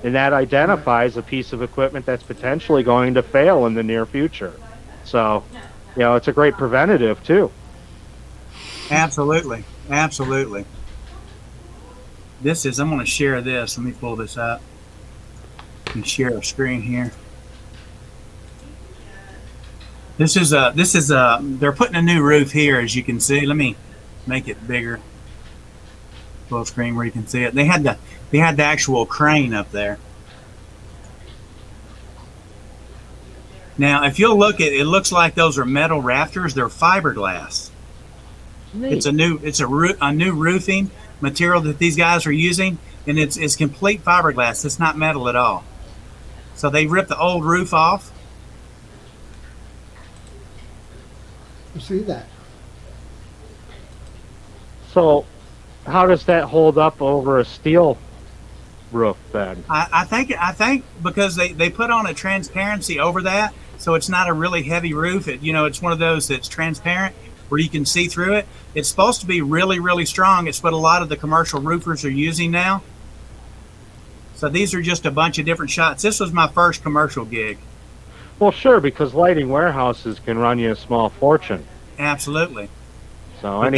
And that identifies a piece of equipment that's potentially going to fail in the near future. So, it's a great preventative, too. Absolutely. Absolutely. I'm going to share this. Let me pull this up and share a screen here. This is they're putting a new roof here, as you can see. Let me make it bigger. Full screen where you can see it. They had the actual crane up there. Now, if you'll look at it, it looks like those are metal rafters. They're fiberglass. Neat. It's a new roofing material that these guys are using. and it's complete fiberglass. It's not metal at all. So they ripped the old roof off. You see that? So, how does that hold up over a steel roof then? I think because they put on a transparency over that, so it's not a really heavy roof. It's one of those that's transparent where you can see through it. It's supposed to be really, really strong. It's what a lot of the commercial roofers are using now. So these are just a bunch of different shots. This was my first commercial gig. Well, sure, because lighting warehouses can run you a small fortune. Absolutely. So But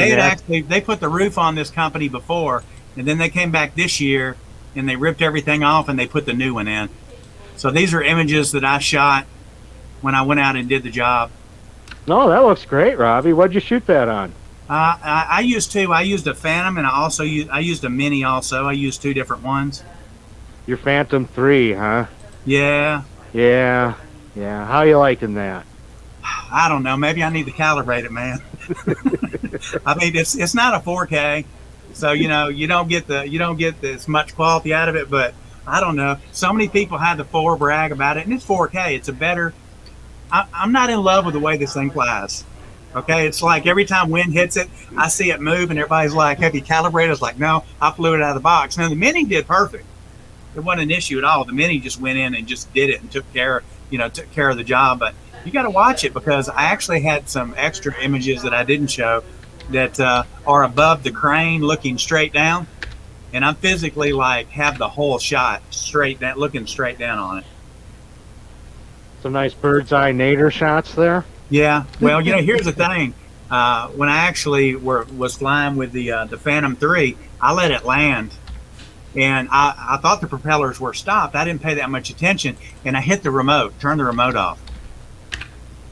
they put the roof on this company before, and then they came back this year and they ripped everything off and they put the new one in. So these are images that I shot when I went out and did the job. No, that looks great, Robbie. What'd you shoot that on? I used two. I used a Phantom, and I used a Mini also. I used two different ones. Your Phantom 3, huh? Yeah. Yeah. Yeah. How you liking that? I don't know. Maybe I need to calibrate it, man. I mean, it's not a 4K, so you don't get as much quality out of it. But I don't know. So many people had the brag about it, and it's 4K. It's a better. I'm not in love with the way this thing flies. Okay, it's like every time wind hits it, I see it move, and everybody's like, "Have you calibrated?" It's like, "No, I flew it out of the box." Now the Mini did perfect. It wasn't an issue at all. The Mini just went in and just did it and took care of the job. But you got to watch it because I actually had some extra images that I didn't show that are above the crane looking straight down, and I'm physically have the whole shot straight down, looking straight down on it. Some nice bird's eye nadir shots there. Yeah. Well, here's the thing. When I actually was flying with the Phantom 3, I let it land. And I thought the propellers were stopped. I didn't pay that much attention. And I hit the remote, turned the remote off.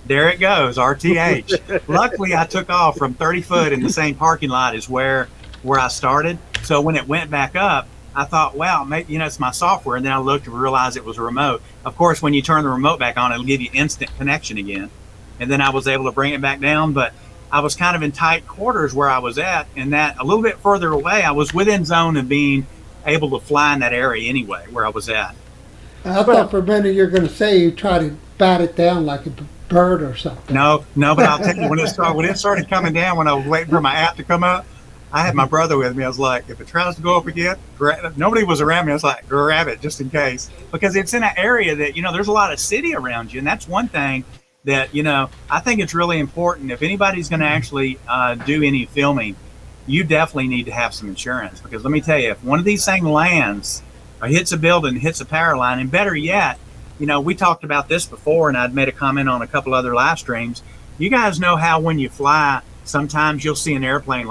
There it goes, RTH. Luckily, I took off from 30 foot in the same parking lot as where I started. So when it went back up, I thought, wow, maybe, it's my software. And then I looked and realized it was a remote. Of course, when you turn the remote back on, it'll give you instant connection again. And then I was able to bring it back down. But I was kind of in tight quarters where I was at. And that a little bit further away, I was within zone of being able to fly in that area anyway, where I was at. I thought for a minute you're going to say you try to bat it down like a bird or something. No, but I'll tell you, when it started coming down, when I was waiting for my app to come up, I had my brother with me. I was like, if it tries to go up again, nobody was around me. I was like, grab it just in case, because it's in an area that, there's a lot of city around you. And that's one thing that, I think it's really important. If anybody's going to actually do any filming, you definitely need to have some insurance, because let me tell you, if one of these things lands or hits a building, hits a power line, and better yet, we talked about this before, and I'd made a comment on a couple other live streams. You guys know how when you fly, sometimes you'll see an airplane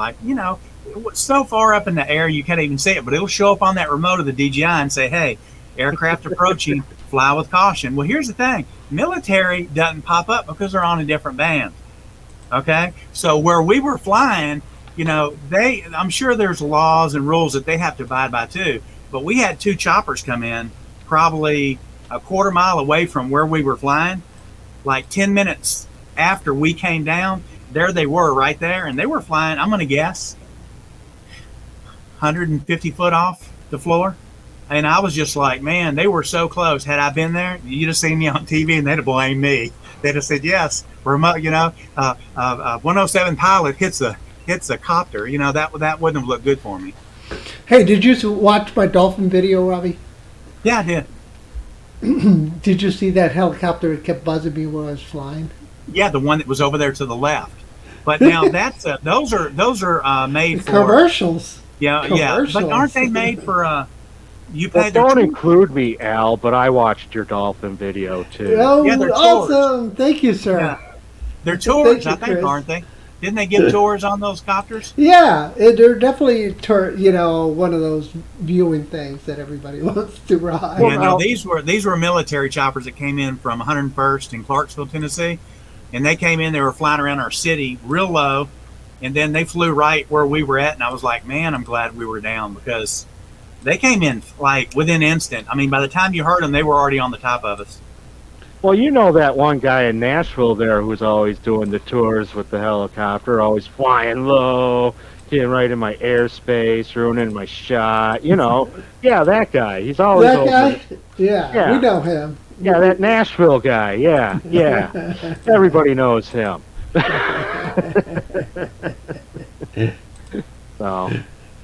so far up in the air you can't even see it, but it'll show up on that remote of the DJI and say, hey, aircraft approaching, fly with caution. Well, here's the thing. Military doesn't pop up because they're on a different band. Okay? So where we were flying, I'm sure there's laws and rules that they have to abide by too. But we had two choppers come in probably a quarter mile away from where we were flying. Like 10 minutes after we came down, there they were right there. And they were flying, I'm going to guess, 150 foot off the floor. And I was just like, man, they were so close. Had I been there, you'd have seen me on TV and they'd have blamed me. They'd have said, yes, remote, 107 pilot hits a copter. That wouldn't have looked good for me. Hey, did you watch my dolphin video, Robbie? Yeah, I did. Did you see that helicopter that kept buzzing me when I was flying? Yeah, the one that was over there to the left. But now that's those are made for commercials. Yeah, commercials. But aren't they made for you pay well, don't include me, Al, but I watched your dolphin video too. Oh, yeah, they're awesome! tours. Thank you, sir. Yeah. They're tours, you, I think, Chris. aren't they? Didn't they give tours on those copters? Yeah, they're definitely one of those viewing things that everybody wants to ride. Yeah, no, these were military choppers that came in from 101st in Clarksville, Tennessee, and they came in. They were flying around our city real low, and then they flew right where we were at. And I was like, man, I'm glad we were down, because they came in like within instant. I mean, by the time you heard them, they were already on the top of us. Well, that one guy in Nashville there who's always doing the tours with the helicopter, always flying low, Getting right in my airspace, ruining my shot. You know, yeah, that guy. He's always That over. guy? Yeah, Yeah. we know him. Yeah, that Nashville guy. Yeah, yeah. Everybody knows him. So,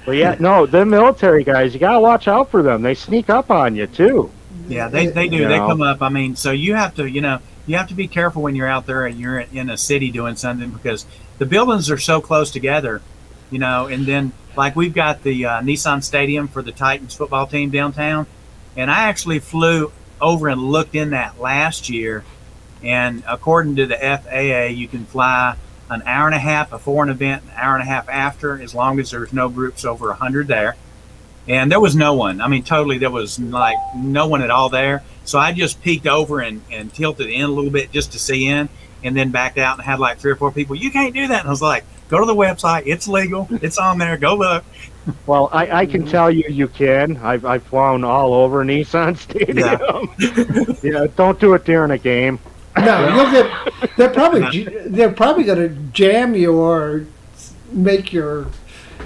but yeah, no, the military guys, you gotta watch out for them. They sneak up on you too. Yeah, they do. You They know. come up. I mean, so you have to, you have to be careful when you're out there and you're in a city doing something because the buildings are so close together, and then like we've got the Nissan Stadium for the Titans football team downtown. And I actually flew over and looked in that last year. And according to the FAA, you can fly an hour and a half before an event, an hour and a half after, as long as there's no groups over 100 there. And there was no one. I mean, totally, there was like no one at all there. So I just peeked over and tilted in a little bit just to see in, and then backed out and had like 3 or 4 people. You can't do that. And I was like, go to the website. It's legal. It's on there. Go look. Well, I can tell you can. I've flown all over Nissan Stadium. Yeah. Don't do it during a game. No, you'll get. They're probably going to jam you or make your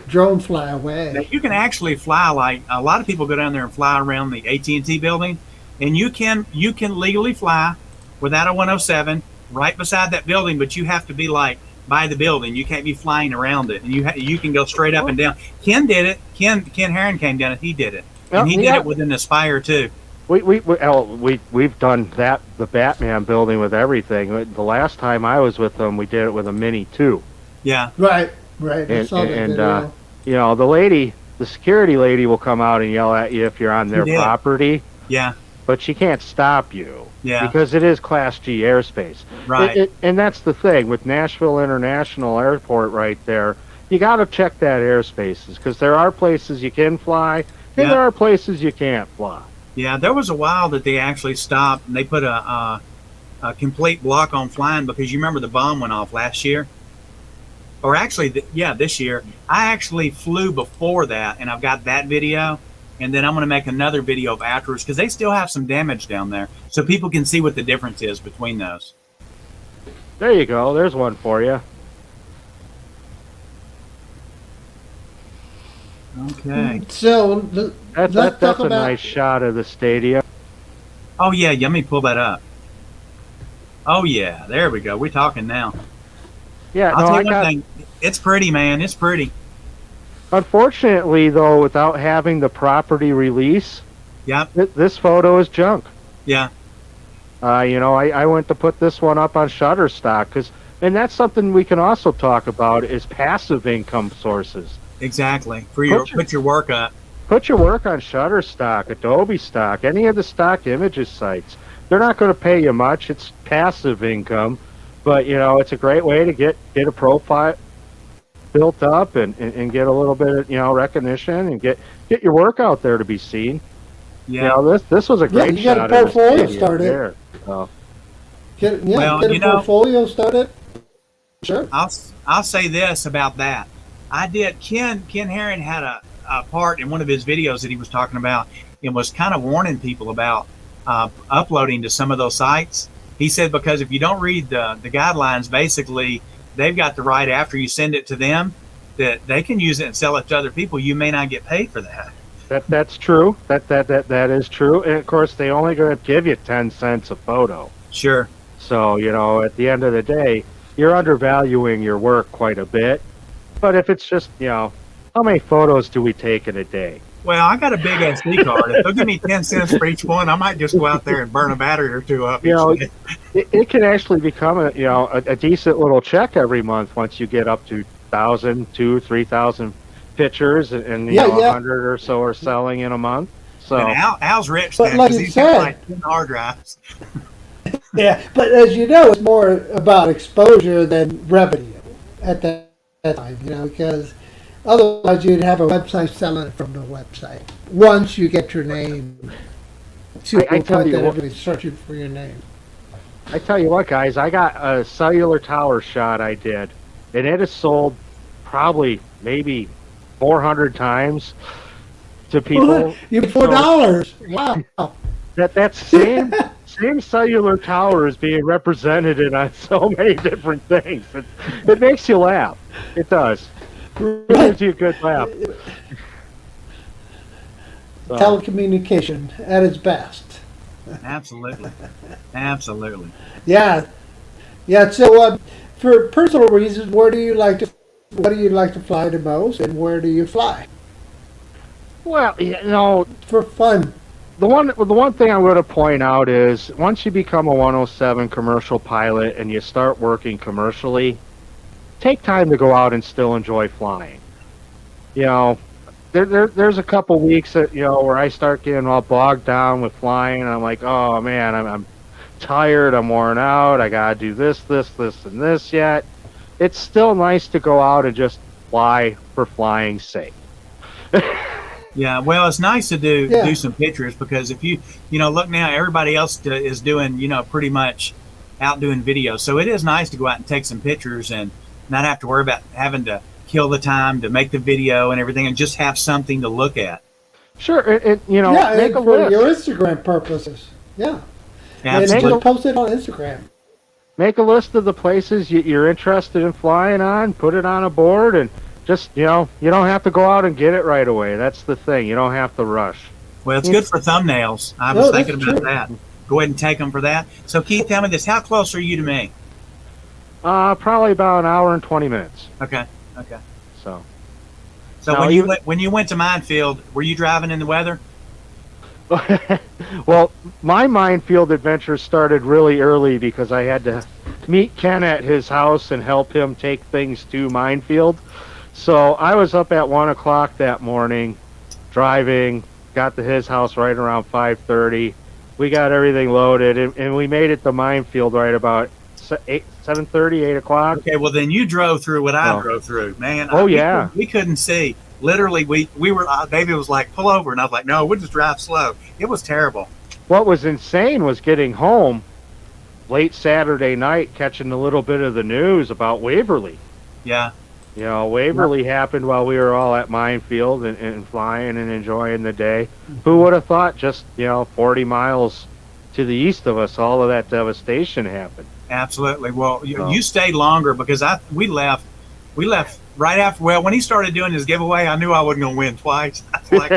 drone fly Now, away. you can actually fly like a lot of people go down there and fly around the AT&T building, and you can legally fly without a 107 right beside that building, but you have to be like by the building. You can't be flying around it, and you can go straight up and down. Ken did it. Ken Herron came down and he did it, and he did it within the Spire too. We've done that, the Batman building with everything. The last time I was with them, we did it with a Mini 2. Yeah. Right. I saw that video. The security lady will come out and yell at you if you're on their property. Yeah. But she can't stop you. Yeah. Because it is Class G airspace. Right. And that's the thing with Nashville International Airport right there. You got to check that airspaces because there are places you can fly and there are places you can't fly. Yeah, there was a while that they actually stopped and they put a complete block on flying because you remember the bomb went off last year? Or actually, this year. I actually flew before that, and I've got that video, and then I'm going to make another video of afterwards because they still have some damage down there, so people can see what the difference is between those. There you go. There's one for you. Okay. So That's a nice shot of the stadium. Oh, yeah, let me pull that up. Oh, yeah, there we go. We're talking now. Yeah, I'll tell you one thing. It's pretty, man. It's pretty. Unfortunately, though, without having the property release, this photo is junk. Yeah. I went to put this one up on Shutterstock and that's something we can also talk about is passive income sources. Exactly. Put your work up. Put your work on Shutterstock, Adobe Stock, any of the stock images sites. They're not going to pay you much. It's passive income, but it's a great way to get a profile built up and get a little bit of recognition and get your work out there to be seen. Yeah. This was a great you shot. got a portfolio started. Get a portfolio started. Sure. I'll say this about that. I did. Ken Herron had a part in one of his videos that he was talking about and was kind of warning people about uploading to some of those sites. He said because if you don't read the guidelines, basically they've got the right after you send it to them that they can use it and sell it to other people. You may not get paid for that. That's true. That is true. And of course, they only going to give you 10 cents a photo. Sure. So at the end of the day, you're undervaluing your work quite a bit. But if it's just how many photos do we take in a day? Well, I got a big SD card. If they'll give me 10 cents for each one, I might just go out there and burn a battery or two up. It can actually become a decent little check every month once you get up to 1,000, 2,000, 3,000 pictures, and 100 or so are selling in a month. So and Al's rich, but like he's got like 10 hard drives. Yeah, but as you know, it's more about exposure than revenue at that time, because otherwise you'd have a website selling it from the website. Once you get your name, I tell you what, everybody's searching for your name. I tell you what, guys, I got a cellular tower shot I did, and it has sold probably maybe 400 times to people. You $4. Wow. That's same cellular tower is being represented on so many different things. It makes you laugh. It does. It gives you a good laugh. So, Telecommunication at its best. Absolutely. Absolutely. Yeah, yeah. So, for personal reasons, what do you like to fly the most, and where do you fly well, for fun? the one thing I'm going to point out is once you become a 107 commercial pilot and you start working commercially, take time to go out and still enjoy flying. You know, there's a couple weeks that where I start getting all bogged down with flying, and I'm like, oh man, I'm tired, I'm worn out, I gotta do this, and this yet. It's still nice to go out and just fly for flying's sake. Yeah, well, it's nice to do Yeah. some pictures because if look now, everybody else is doing, pretty much out doing videos. So it is nice to go out and take some pictures and not have to worry about having to kill the time to make the video and everything, and just have something to look at. Sure, Yeah, make a and for your list. Instagram purposes. Yeah, and Make Absolutely. just a post it on Instagram. make a list of the places you're interested in flying on. Put it on a board, and just you don't have to go out and get it right away. That's the thing. You don't have to rush. Well, it's good for thumbnails. I was No, that's thinking about true. that. Go ahead and take them for that. So, Keith, tell me this: how close are you to me? Probably about an hour and 20 minutes. Okay. Okay. So. So Now, when you went to Minefield, were you driving in the weather? Well, my minefield adventure started really early because I had to meet Ken at his house and help him take things to minefield. So I was up at 1 o'clock that morning, driving, got to his house right around 5:30. We got everything loaded, and we made it to minefield right about 7:30, 8 o'clock. Okay, well then you drove through what I Oh. drove through, man. Oh, yeah. We couldn't see. Literally, we were. David was like, "Pull over," and I was like, "No, we'll just drive slow." It was terrible. What was insane was getting home late Saturday night, catching a little bit of the news about Waverly. Yeah, Waverly happened while we were all at minefield and flying and enjoying the day. Who would have thought just, 40 miles to the east of us, all of that devastation happened? absolutely. Well, So, you stayed longer because we left. We left right after. Well, when he started doing his giveaway, I knew I wasn't going to win twice. I was like,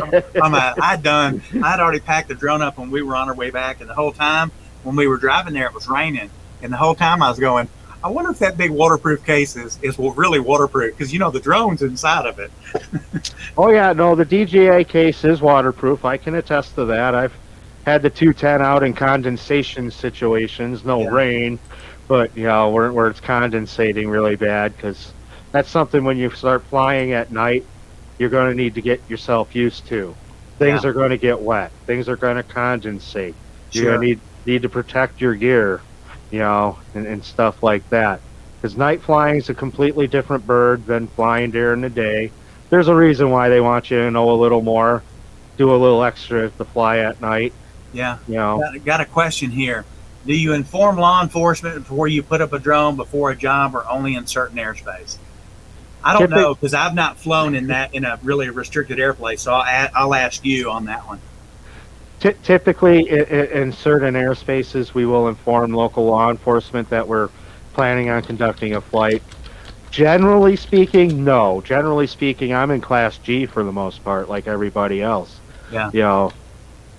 I'd already packed the drone up when we were on our way back, and the whole time when we were driving there, it was raining, and the whole time I was going, I wonder if that big waterproof case is really waterproof because the drone's inside of it. oh yeah, no, the DJI case is waterproof. I can attest to that. I've had the 210 out in condensation situations, no Yeah. rain, but where it's condensating really bad, because that's something when you start flying at night, you're going to need to get yourself used to. Things Yeah. are going to get wet. Things are going to condensate. You're Sure. going to need to protect your gear, and stuff like that. Because night flying is a completely different bird than flying during the day. There's a reason why they want you to know a little more, do a little extra to fly at night. Yeah. You know, Got a question here. Do you inform law enforcement before you put up a drone before a job, or only in certain airspace? I don't know because I've not flown in a really restricted airplane, so I'll ask you on that one. Typically, in certain airspaces, we will inform local law enforcement that we're planning on conducting a flight. Generally speaking, no. Generally speaking, I'm in Class G for the most part, like everybody else. Yeah.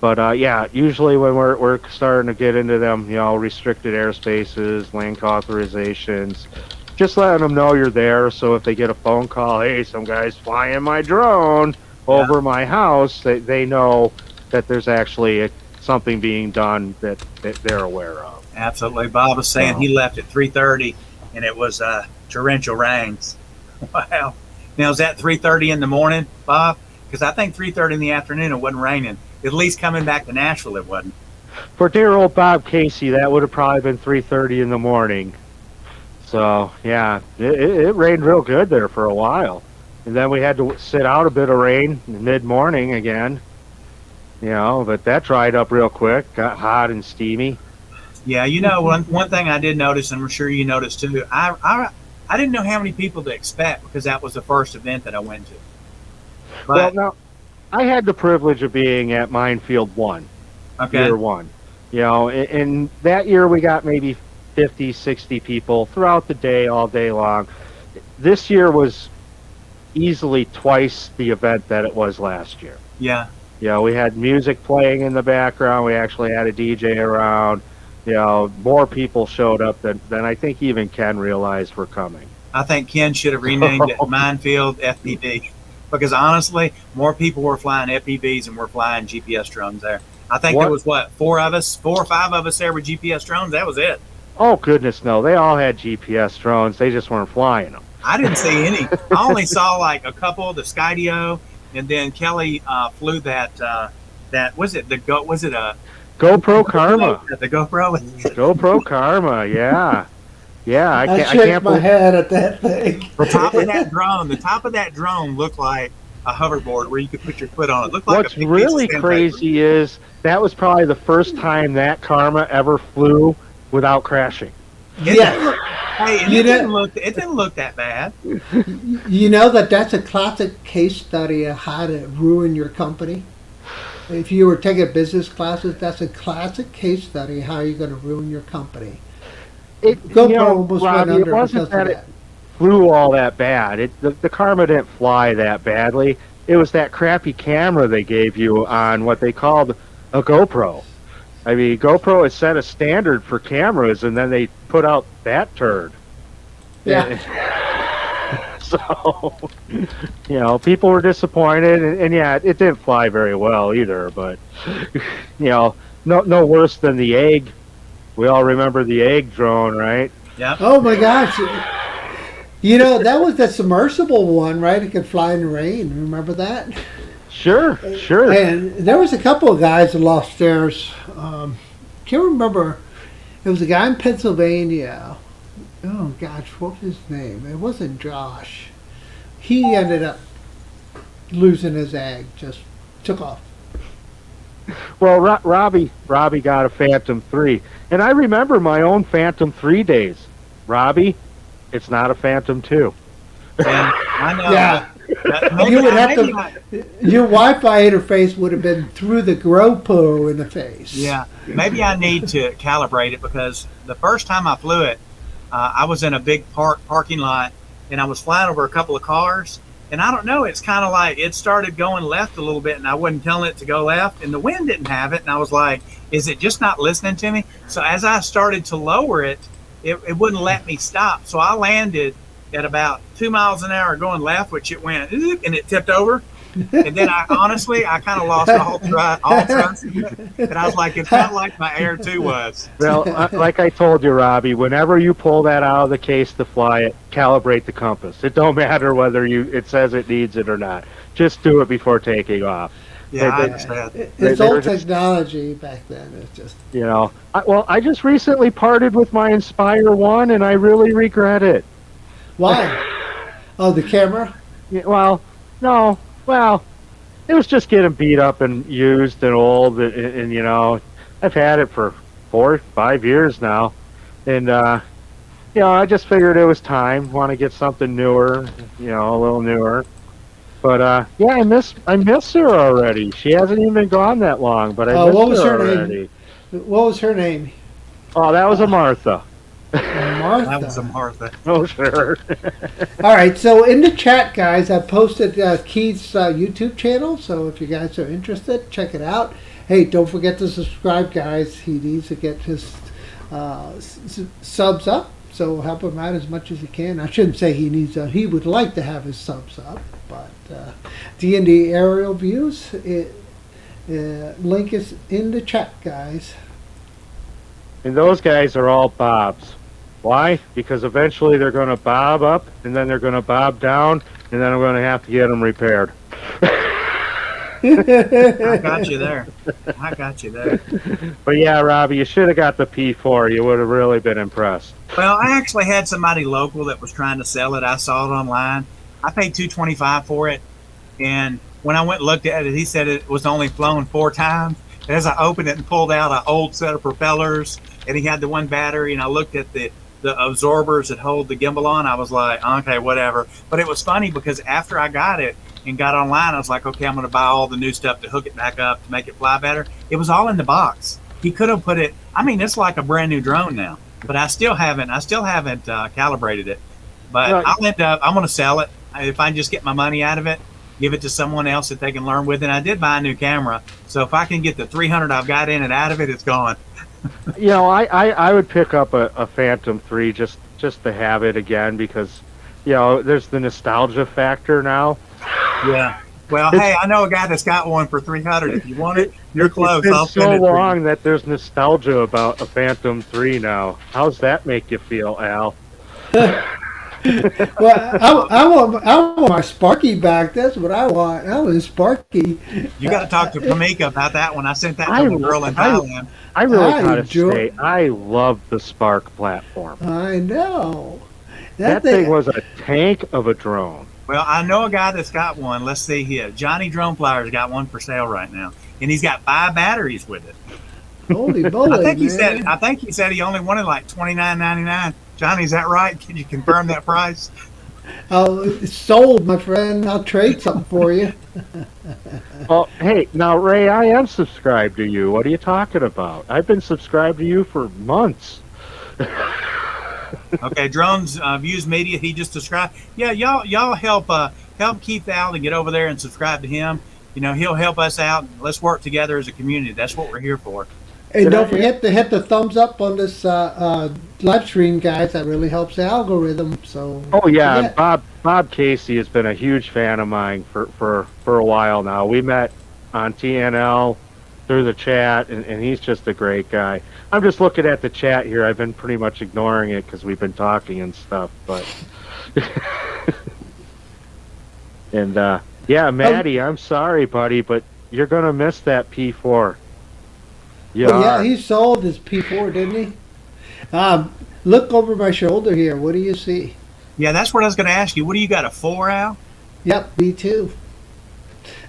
But yeah, usually when we're starting to get into them, restricted airspaces, link authorizations, just letting them know you're there. So if they get a phone call, hey, some guy's flying my drone over my house, they know that there's actually something being done that they're aware of. Absolutely. Bob was saying he left at 3:30, and it was torrential rains. Wow. Now is that 3:30 in the morning, Bob? Because I think 3:30 in the afternoon it wasn't raining. At least coming back to Nashville, it wasn't. For dear old Bob Casey, that would have probably been 3:30 in the morning. So yeah, it rained real good there for a while, and then we had to sit out a bit of rain mid morning again. But that dried up real quick, got hot and steamy. Yeah, one thing I did notice, and I'm sure you noticed too. I didn't know how many people to expect because that was the first event that I went to. Well, But now I had the privilege of being at Minefield 1, okay, year 1. And that year we got maybe 50, 60 people throughout the day, all day long. This year was easily twice the event that it was last year. Yeah. You know, we had music playing in the background. We actually had a DJ around. You know, more people showed up than I think even Ken realized were coming. I think Ken should have renamed it Minefield FPV, because honestly, more people were flying FPVs than were flying GPS drones there. I think there was, 4 or 5 of us there with GPS drones. That was it. Oh, goodness, no. They all had GPS drones. They just weren't flying them. I didn't see any. I only saw like a couple, the Skydio, and then Kelly flew that was it a GoPro Karma. The GoPro. GoPro Karma, yeah. Yeah, I can't shake my believe head at that thing. The top of that drone looked like a hoverboard where you could put your foot on it. Looked like what's a big really piece of crazy is that was probably the first time that Karma ever flew without crashing. Yeah. Hey, and it didn't look that bad. You know that's a classic case study of how to ruin your company. If you were taking business classes, that's a classic case study how you're going to ruin your company. GoPro almost went under it wasn't because of that it flew all that bad. The Karma didn't fly that badly. It was that crappy camera they gave you on what they called a GoPro. I mean, GoPro has set a standard for cameras, and then they put out that turd. Yeah. So, you know, people were disappointed, and yeah, it didn't fly very well either. But, you know, no worse than the egg. We all remember the egg drone, right? Yeah. Oh my gosh! You know that was the submersible one, right? It could fly in the rain. Remember that? Sure. And there was a couple of guys that lost theirs. Can't remember. It was a guy in Pennsylvania. Oh gosh, what was his name? It wasn't Josh. He ended up losing his egg. Just took off. Well, Robbie got a Phantom 3, and I remember my own Phantom 3 days. Robbie, it's not a Phantom 2. Yeah, I know. Yeah. You would have to. Your Wi-Fi interface would have been through the GoPro in the face. Yeah, maybe I need to calibrate it, because the first time I flew it, I was in a big parking lot, and I was flying over a couple of cars, and I don't know, it's kind of like it started going left a little bit, and I wasn't telling it to go left, and the wind didn't have it, and I was like, is it just not listening to me? So as I started to lower it, it wouldn't let me stop. So I landed at about 2 miles an hour going left, which it went, and it tipped over. And then I kind of lost all trust. And I was like, it's not like my Air 2 was. Well, like I told you, Robbie, whenever you pull that out of the case to fly it, calibrate the compass. It don't matter whether it says it needs it or not. Just do it before taking off. Yeah, I understand. It's old technology back then. It's just, you know. I just recently parted with my Inspire 1, and I really regret it. why? Oh, the camera? Yeah, well, no. Well, it was just getting beat up and used and old, and you know, I've had it for 4 or 5 years now, and you know, I just figured it was time. Want to get something newer, you know, a little newer. But yeah, I miss her already. She hasn't even been gone that long, but I miss her already. What was her name? Oh, that was a Martha. Martha. That was a Martha. Oh, sure. All right, so in the chat, guys, I posted Keith's YouTube channel, so if you guys are interested, check it out. Hey, don't forget to subscribe, guys. He needs to get his subs up, so help him out as much as you can. I shouldn't say he needs he would like to have his subs up, but D&D aerial views, link is in the chat, guys. And those guys are all bobs. Why? Because eventually they're going to bob up, and then they're going to bob down, and then I'm going to have to get them repaired. I got you there. But yeah, Robbie, you should have got the P4. You would have really been impressed. Well, I actually had somebody local that was trying to sell it. I saw it online. I paid $225 for it, and when I went and looked at it, he said it was only flown 4 times. As I opened it and pulled out an old set of propellers, and he had the one battery, and I looked at the absorbers that hold the gimbal on, I was like, okay, whatever. But it was funny because after I got it and got online, I was like, okay, I'm going to buy all the new stuff to hook it back up to make it fly better. It was all in the box. He could have put it, I mean, it's like a brand new drone now, but I still haven't calibrated it. But No, I'm going to sell it. If I can just get my money out of it, give it to someone else that they can learn with. And I did buy a new camera. So if I can get the 300 I've got in it out of it, it's gone. I would pick up a Phantom 3 just to have it again because, there's the nostalgia factor now. Yeah. Well, hey, I know a guy that's got one for 300. If you want it, you're close. It's been I'll so send it to you. long that there's nostalgia about a Phantom 3 now. How's that make you feel, Al? Well, I want my Sparky back. That's what I want. I want Sparky. You got to talk to Pamika about that one. I sent that I- to a girl in I- Thailand. I really I gotta enjoy- say, I love the Spark platform. I know. That thing was a tank of a drone. Well, I know a guy that's got one. Let's see here. Johnny Drone Flyer's got one for sale right now, and he's got 5 batteries with it. Holy moly, I think he man. said. I think he said he only wanted like $29.99. Johnny, is that right? Can you confirm that price? It's sold, my friend. I'll trade something for you. Well, hey, now Ray, I am subscribed to you. What are you talking about? I've been subscribed to you for months. Okay, Drones Views Media. He just described. Yeah, y'all help Keith out and get over there and subscribe to him. He'll help us out. Let's work together as a community. That's what we're here for. And don't forget to hit the thumbs up on this live stream, guys. That really helps the algorithm. So. Oh yeah, Yeah. and Bob Casey has been a huge fan of mine for a while now. We met on TNL through the chat, and he's just a great guy. I'm just looking at the chat here. I've been pretty much ignoring it because we've been talking and stuff, but and yeah, Maddie, I'm sorry, buddy, but you're gonna miss that P4. Yeah, he sold his P4, didn't he? Look over my shoulder here. What do you see? Yeah, that's what I was going to ask you. What do you got, a 4, Al? Yep, B2.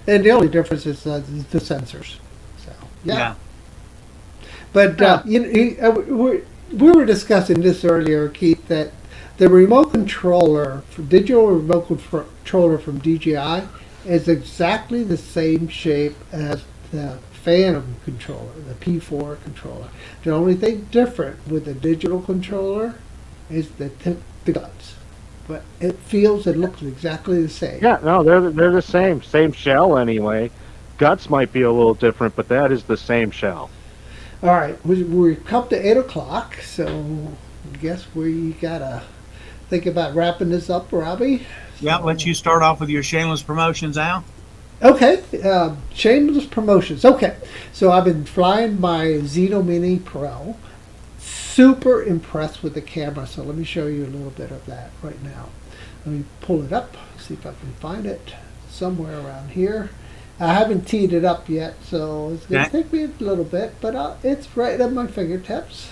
And the only difference is the sensors. So yeah. But we were discussing this earlier, Keith, that the remote controller, digital remote controller from DJI, is exactly the same shape as the Phantom controller, the P4 controller. The only thing different with the digital controller is the guts. But it looks exactly the same. Yeah, no, they're the same shell anyway. Guts might be a little different, but that is the same shell. All right, we're come to 8 o'clock, so I guess we gotta think about wrapping this up, Robbie. Yeah, let you start off with your shameless promotions, Al. Okay, shameless promotions. Okay, so I've been flying my Zeno Mini Pro. Super impressed with the camera, so let me show you a little bit of that right now. Let me pull it up, see if I can find it somewhere around here. I haven't teed it up yet, so it's going to take me a little bit, but it's right at my fingertips.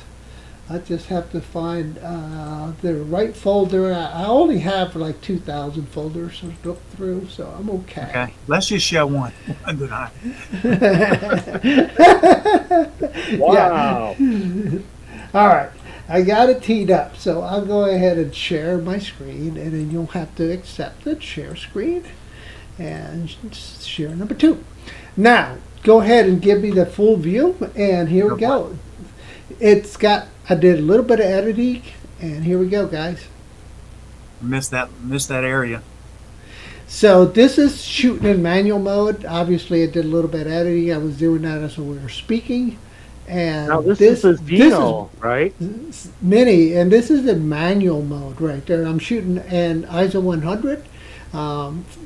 I just have to find the right folder. I only have like 2,000 folders to look through, so I'm okay. Okay, let's just show one tonight. Wow. All right, I got it teed up, so I'll go ahead and share my screen, and then you'll have to accept it, share screen, and share number 2. Now, go ahead and give me the full view, and here we go. I did a little bit of editing, and here we go, guys. Missed that area. So this is shooting in manual mode. Obviously, I did a little bit of editing. I was doing that as we were speaking. And Now this is a Zeno, right? Mini, and this is in manual mode right there. I'm shooting an ISO 100.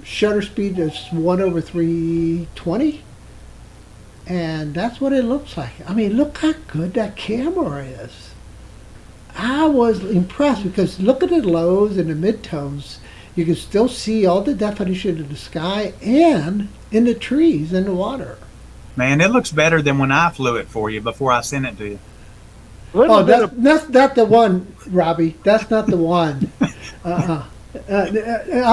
Shutter speed is 1/320. And that's what it looks like. I mean, look how good that camera is. I was impressed because look at the lows and the midtones. You can still see all the definition of the sky and in the trees and the water. Man, it looks better than when I flew it for you before I sent it to you. Oh, that's not the one, Robbie. That's not the one. I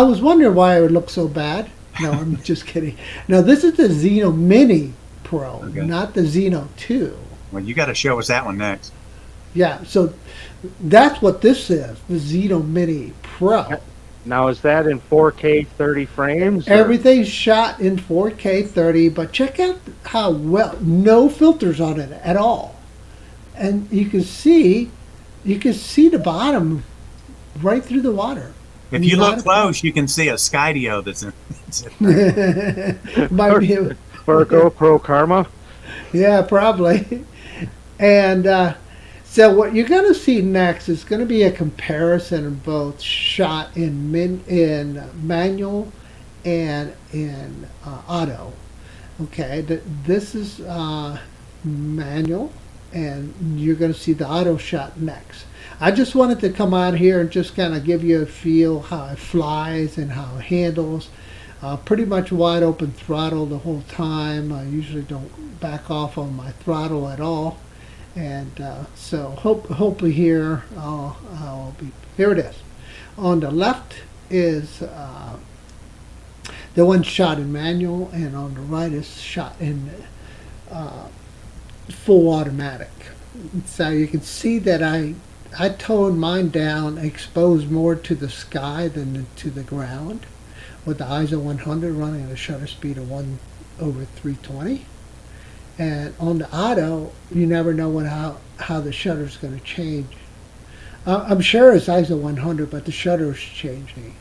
was wondering why it would look so bad. No, I'm just kidding. No, this is the Zeno Mini Pro, not the Zeno 2. Well, you got to show us that one next. Yeah, so that's what this is, the Zeno Mini Pro. Now, is that in 4K 30 frames? Everything's shot in 4K 30, but check out how well, no filters on it at all. And you can see the bottom right through the water. If you look close, you can see a Skydio that's in. Might be a, Or a GoPro Karma. yeah, probably. And so what you're going to see next is going to be a comparison of both shot in manual and in auto. Okay, this is manual, and you're going to see the auto shot next. I just wanted to come out here and just kind of give you a feel how it flies and how it handles. Pretty much wide open throttle the whole time. I usually don't back off on my throttle at all. And so hopefully here I'll be, here it is. On the left is the one shot in manual, and on the right is shot in full automatic. So you can see that I toned mine down, exposed more to the sky than to the ground, with the ISO 100 running at a shutter speed of 1/320. And on the auto, you never know how the shutter's going to change. I'm sure it's ISO 100, but the shutter's changing.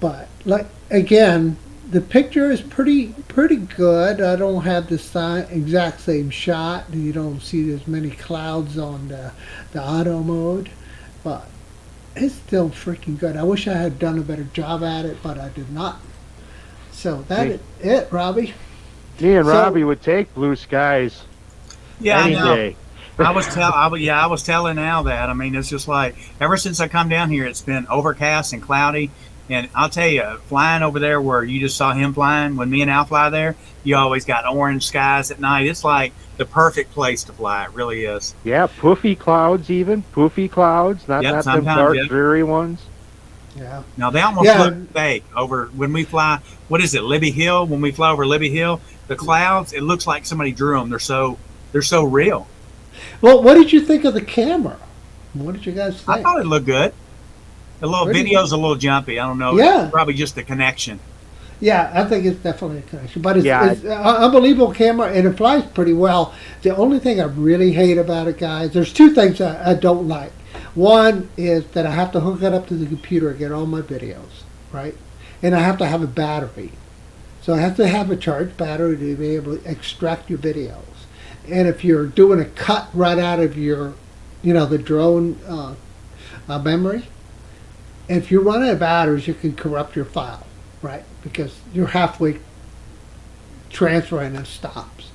But like again, the picture is pretty good. I don't have the exact same shot. You don't see as many clouds on the auto mode, but it's still freaking good. I wish I had done a better job at it, but I did not. So that's it, Robbie. Me and Robbie would take blue skies Yeah, any I know. day. I was telling Al that. I mean, it's just like ever since I come down here, it's been overcast and cloudy. And I'll tell you, flying over there where you just saw him flying, when me and Al fly there, you always got orange skies at night. It's like the perfect place to fly. It really is. Yeah, poofy clouds even. Poofy clouds, not them sometimes, dark, yeah. dreary ones. Yeah. Now they almost look fake over when we fly. What is it, Libby Hill? When we fly over Libby Hill, the clouds, it looks like somebody drew them. They're so real. Well, what did you think of the camera? What did you guys think? I thought it looked good. The little video's a little jumpy. I don't know. Yeah. It's probably just the connection. Yeah, I think it's definitely a connection. But it's Yeah, unbelievable camera, and it flies pretty well. The only thing I really hate about it, guys, there's two things I don't like. One is that I have to hook it up to the computer and get all my videos, right? And I have to have a battery. So I have to have a charged battery to be able to extract your videos. And if you're doing a cut right out of your, the drone memory, if you run out of batteries, you can corrupt your file, right? Because you're halfway transferring and it stops.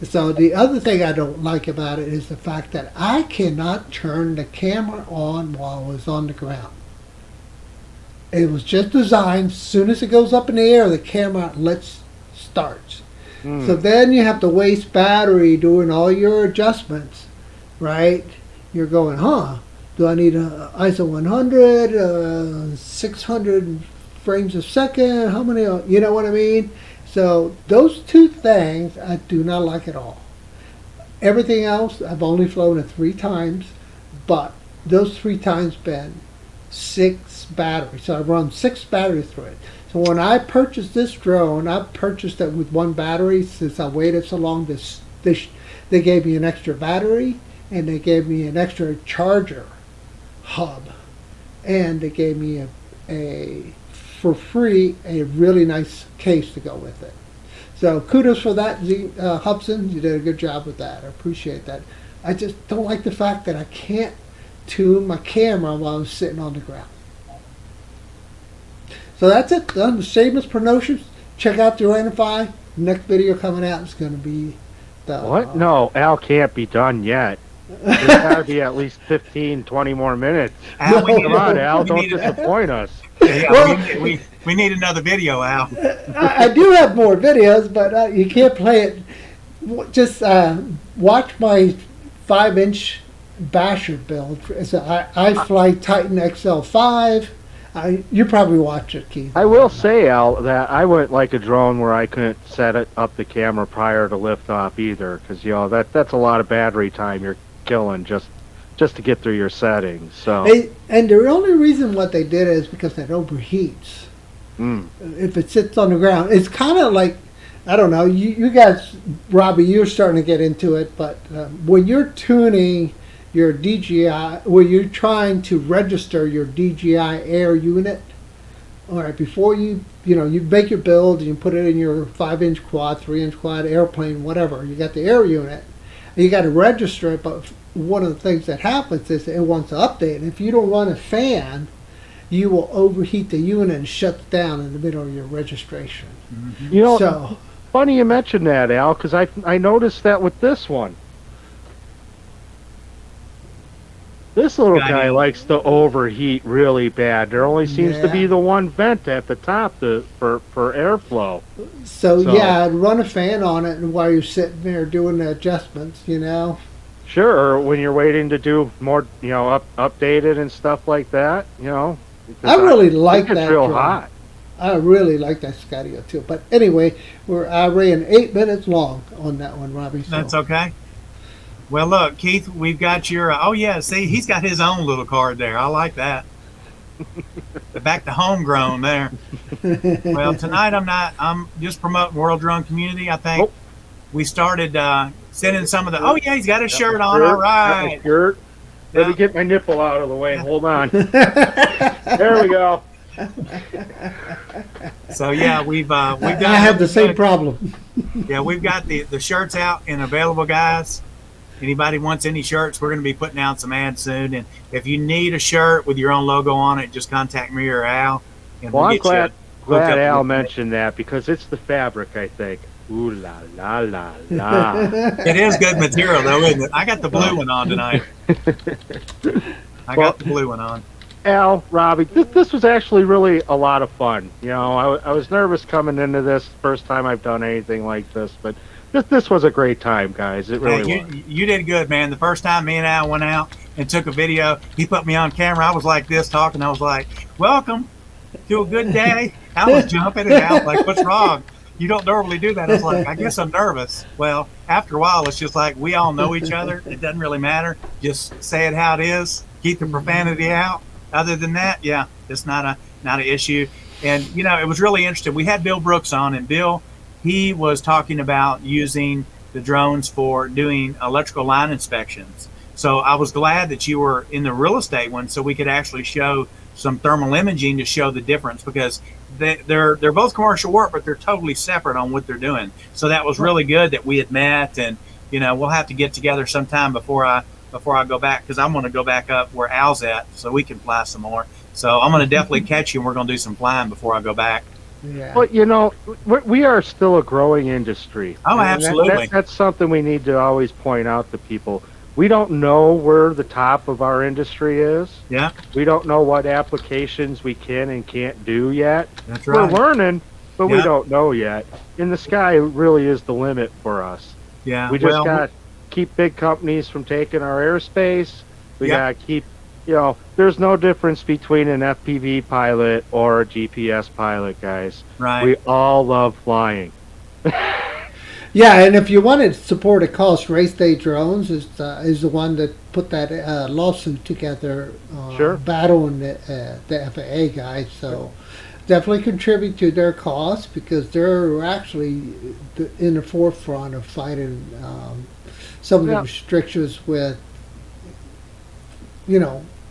So the other thing I don't like about it is the fact that I cannot turn the camera on while I was on the ground. It was just designed, as soon as it goes up in the air, the camera starts. So then you have to waste battery doing all your adjustments, right? You're going, do I need a ISO 100, 600 frames a second? How many, you know what I mean? So those two things I do not like at all. Everything else, I've only flown it 3 times, but those 3 times been 6 batteries. So I've run 6 batteries through it. So when I purchased this drone, I purchased it with 1 battery. Since I waited so long, they gave me an extra battery, and they gave me an extra charger hub, and they gave me for free a really nice case to go with it. So kudos for that, Hubson. You did a good job with that. I appreciate that. I just don't like the fact that I can't tune my camera while I'm sitting on the ground. So that's it. Done. Shameless promotions. Check out the Ranify. Next video coming out is going to be the... What? No, Al can't be done yet. There's got to be at least 15, 20 more minutes. Al, Come on, Al, don't disappoint us. Yeah, Well, we need another video, Al. I do have more videos, but you can't play it. Just watch my 5-inch basher build. It's a iFly Titan XL5. You probably watch it, Keith. I will say, Al, that I wouldn't like a drone where I couldn't set up the camera prior to liftoff either, because that's a lot of battery time you're killing just to get through your settings. So And the only reason what they did is because it overheats. If it sits on the ground, it's kind of like, I don't know. You guys, Robbie, you're starting to get into it, but when you're tuning your DJI, were you trying to register your DJI Air unit? All right, before you make your build and you put it in your 5-inch quad, 3-inch quad, airplane, whatever. You got the air unit, and you got to register it. But one of the things that happens is it wants to update. And if you don't run a fan, you will overheat the unit and shut down in the middle of your registration. You know, So, funny you mentioned that, Al, because I noticed that with this one. This little Got guy it. likes to overheat really bad. There only seems to be Yeah. the one vent at the top for airflow. so So- yeah, run a fan on it, and while you're sitting there doing the adjustments, Sure, or when you're waiting to do more, update it and stuff like that, because I really think like it's that real drone. hot. I really like that Skydio too. But anyway, I ran 8 minutes long on that one, Robbie. So. That's okay. Well, look, Keith, we've got your. Oh yeah, see, he's got his own little card there. I like that. Back to homegrown there. Well, tonight I'm just promoting World Drone Community. I think Oh. we started sending some of the. Oh yeah, he's got his shirt on. Shirt, All right. Shirt. Let me Yeah. get my nipple out of the way. Hold on. There we go. So yeah, we've got. I have the same problem. Yeah, we've got the shirts out and available, guys. Anybody wants any shirts, we're going to be putting out some ads soon. And if you need a shirt with your own logo on it, just contact me or Al. And Well, I'm get you glad hooked up Al with- mentioned that because it's the fabric, I think. Ooh la la la la. It is good material, though, isn't it? I got the blue one on tonight. I got the blue one on. Al, Robbie, this was actually really a lot of fun. I was nervous coming into this first time I've done anything like this, but this was a great time, guys. It really Hey, was. you did good, man. The first time me and Al went out and took a video, he put me on camera. I was like this talking. I was like, welcome to a good day. I was jumping and out like, what's wrong? You don't normally do that. I was like, I guess I'm nervous. Well, after a while, it's just like we all know each other. It doesn't really matter. Just say it how it is. Keep the profanity out. Other than that, yeah, it's not an issue. And it was really interesting. We had Bill Brooks on, and Bill, he was talking about using the drones for doing electrical line inspections. So I was glad that you were in the real estate one, so we could actually show some thermal imaging to show the difference, because they're both commercial work, but they're totally separate on what they're doing. So that was really good that we had met, and we'll have to get together sometime before I go back, because I'm going to go back up where Al's at so we can fly some more. So I'm going to definitely catch you, and we're going to do some flying before I go back. Yeah. But we are still a growing industry. Oh, And absolutely. that's something we need to always point out to people. We don't know where the top of our industry is. Yeah, We don't know what applications we can and can't do yet. that's We're right. learning, but we Yeah. don't know yet. And the sky really is the limit for us. Yeah, We just well, got to keep big companies from taking our airspace. We Yeah. got to keep, there's no difference between an FPV pilot or a GPS pilot, guys. right. We all love flying. Yeah, and if you want to support a cause, Race Day Drones is the one that put that lawsuit together, Sure. battling the FAA guys. So definitely contribute to their cause, because they're actually in the forefront of fighting some of the Yeah. restrictions with,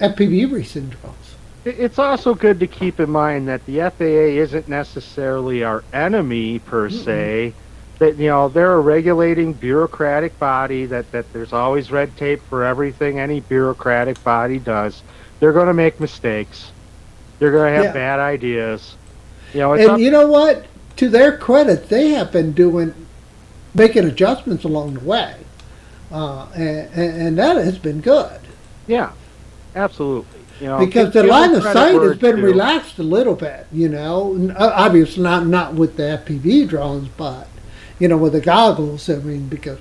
FPV racing drones. It's also good to keep in mind that the FAA isn't necessarily our enemy per se. That they're a regulating bureaucratic body. That there's always red tape for everything any bureaucratic body does. They're going to make mistakes. They're going to have Yeah. bad ideas. It's And up, you know what? To their credit, they have been making adjustments along the way, and that has been good. yeah, absolutely. Because the give line them of credit sight where has it's been due. relaxed a little bit, obviously not with the FPV drones, but with the goggles. I mean, because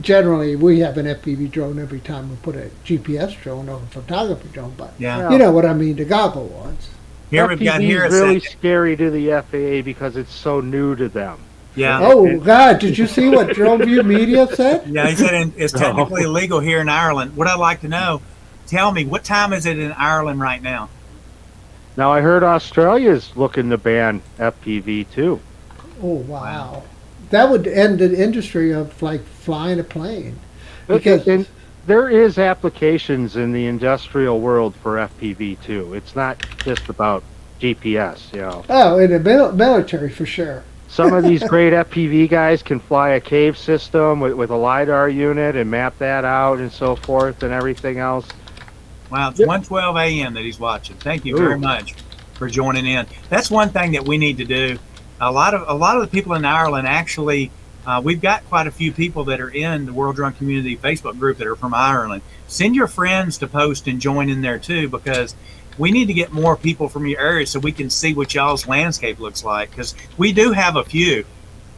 generally we have an FPV drone every time we put a GPS drone or a photography drone, but Yeah. you know what I mean, the goggle ones. Here we've got FPV here. is It really said- scary to the FAA because it's so new to them. yeah. Oh God, did you see what Drone View Media said? Yeah, he said it's technically illegal here in Ireland. What I'd like to know, tell me, what time is it in Ireland right now? Now I heard Australia's looking to ban FPV too. Oh wow, that would end the industry of like flying a plane. Because- and there is applications in the industrial world for FPV too. It's not just about GPS, you know. Oh, in the military for sure. Some of these great FPV guys can fly a cave system with a LiDAR unit and map that out and so forth and everything else. Wow, it's 1:12 a.m. that he's watching. Thank you very much for joining in. That's one thing that we need to do. A lot of the people in Ireland actually, we've got quite a few people that are in the World Drone Community Facebook group that are from Ireland. Send your friends to post and join in there too, because we need to get more people from your area so we can see what y'all's landscape looks like. Because we do have a few.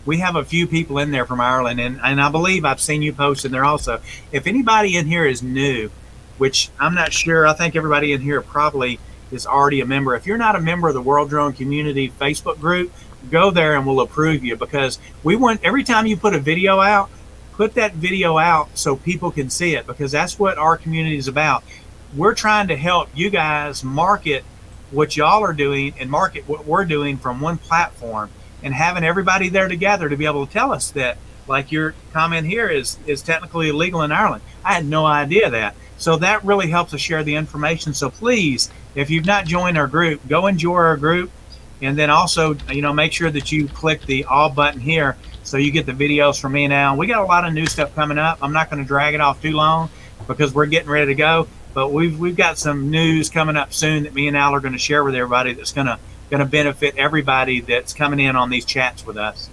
We have a few people in there from Ireland, and I believe I've seen you post in there also. If anybody in here is new, which I'm not sure, I think everybody in here probably is already a member. If you're not a member of the World Drone Community Facebook group, go there and we'll approve you, because we want, every time you put a video out, put that video out so people can see it, because that's what our community is about. We're trying to help you guys market what y'all are doing and market what we're doing from one platform, and having everybody there together to be able to tell us that, like your comment here is technically illegal in Ireland. I had no idea that. So that really helps us share the information. So please, if you've not joined our group, go and join our group. And then also, make sure that you click the all button here so you get the videos from me now. We got a lot of new stuff coming up. I'm not going to drag it off too long because we're getting ready to go. But we've got some news coming up soon that me and Al are going to share with everybody that's going to benefit everybody that's coming in on these chats with us.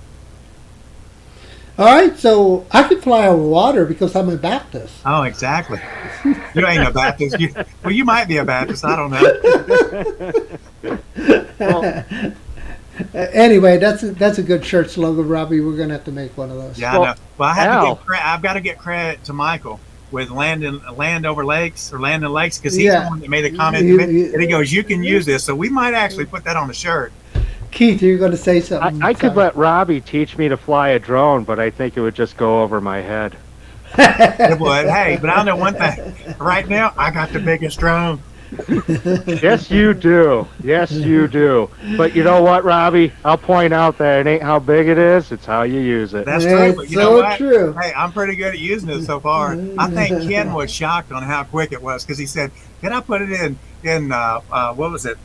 All right, so I can fly over water because I'm a Baptist. Oh, exactly. You ain't a Baptist. You might be a Baptist. I don't know. Anyway, that's a good shirt slogan, Robbie. We're gonna have to make one of those. Yeah, I know. Well, I've got to get credit to Michael with Land Over Lakes or Land and Lakes, because he's the one that made a comment to me, and he goes, "You can use this." So we might actually put that on the shirt. Keith, you're going to say something. I could let Robbie teach me to fly a drone, but I think it would just go over my head. It would. Hey, but I know one thing. Right now, I got the biggest drone. Yes, you do. Yes, you do. But you know what, Robbie? I'll point out that it ain't how big it is, it's how you use it. That's true. But you know what? True. Hey, I'm pretty good at using it so far. I think Ken was shocked on how quick it was, because he said, "Can I put it in what was it?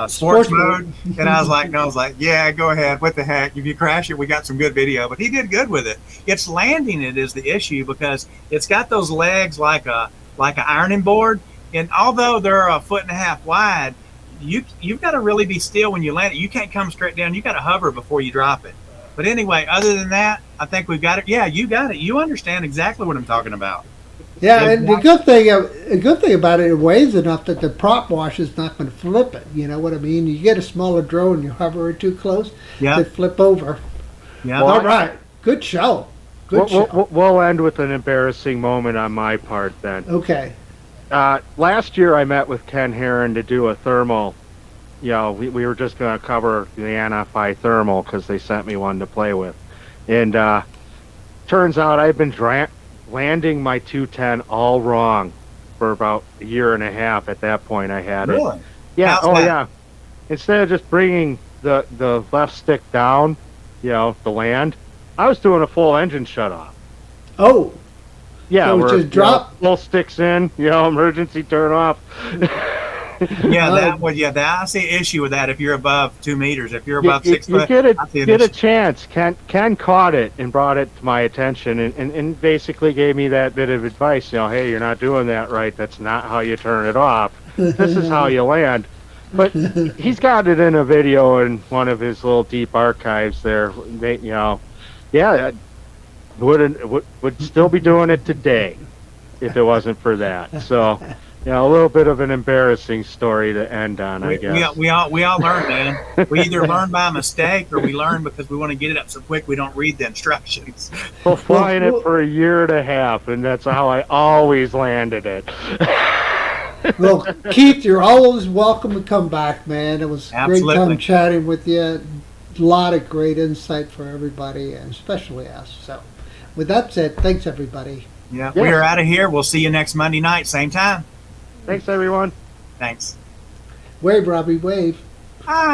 Sports mode?" And I was like, "Yeah, go ahead. What the heck? If you crash it, we got some good video." But he did good with it. It's landing it is the issue, because it's got those legs like an ironing board, and although they're 1.5 feet wide, you've got to really be still when you land it. You can't come straight down. You got to hover before you drop it. But anyway, other than that, I think we've got it. Yeah, you got it. You understand exactly what I'm talking about. Yeah, and the good thing about it weighs enough that the prop wash is not going to flip it. You know what I mean? You get a smaller drone, you hover it too close, they flip over. Yeah. All right. Good show. We'll end with an embarrassing moment on my part then. Okay. Last year I met with Ken Herron to do a thermal. We were just going to cover the NFI thermal because they sent me one to play with. And turns out I've been landing my 210 all wrong for about a year and a half. At that point I had it. Really? Yeah. How's that? Yeah. Instead of just bringing the left stick down, to land, I was doing a full engine shut off. Oh. Yeah, so just drop. Full sticks in, emergency turn off. Yeah, I see an issue with that if you're above 2 meters. If you're above 6 foot, you get a chance. Ken caught it and brought it to my attention and basically gave me that bit of advice. Hey, you're not doing that right. That's not how you turn it off. This is how you land. But he's got it in a video in one of his little deep archives there. Would still be doing it today if it wasn't for that. So. A little bit of an embarrassing story to end on, I guess. We all learn, man. We either learn by mistake or we learn because we want to get it up so quick we don't read the instructions. Well, flying it for a year and a half, and that's how I always landed it. Well, Keith, you're always welcome to come back, man. It was a great time chatting with you. A lot of great insight for everybody, and especially us. So, with that said, thanks, everybody. Yeah, we are out of here. We'll see you next Monday night, same time. Thanks, everyone. Thanks. Wave, Robbie, wave.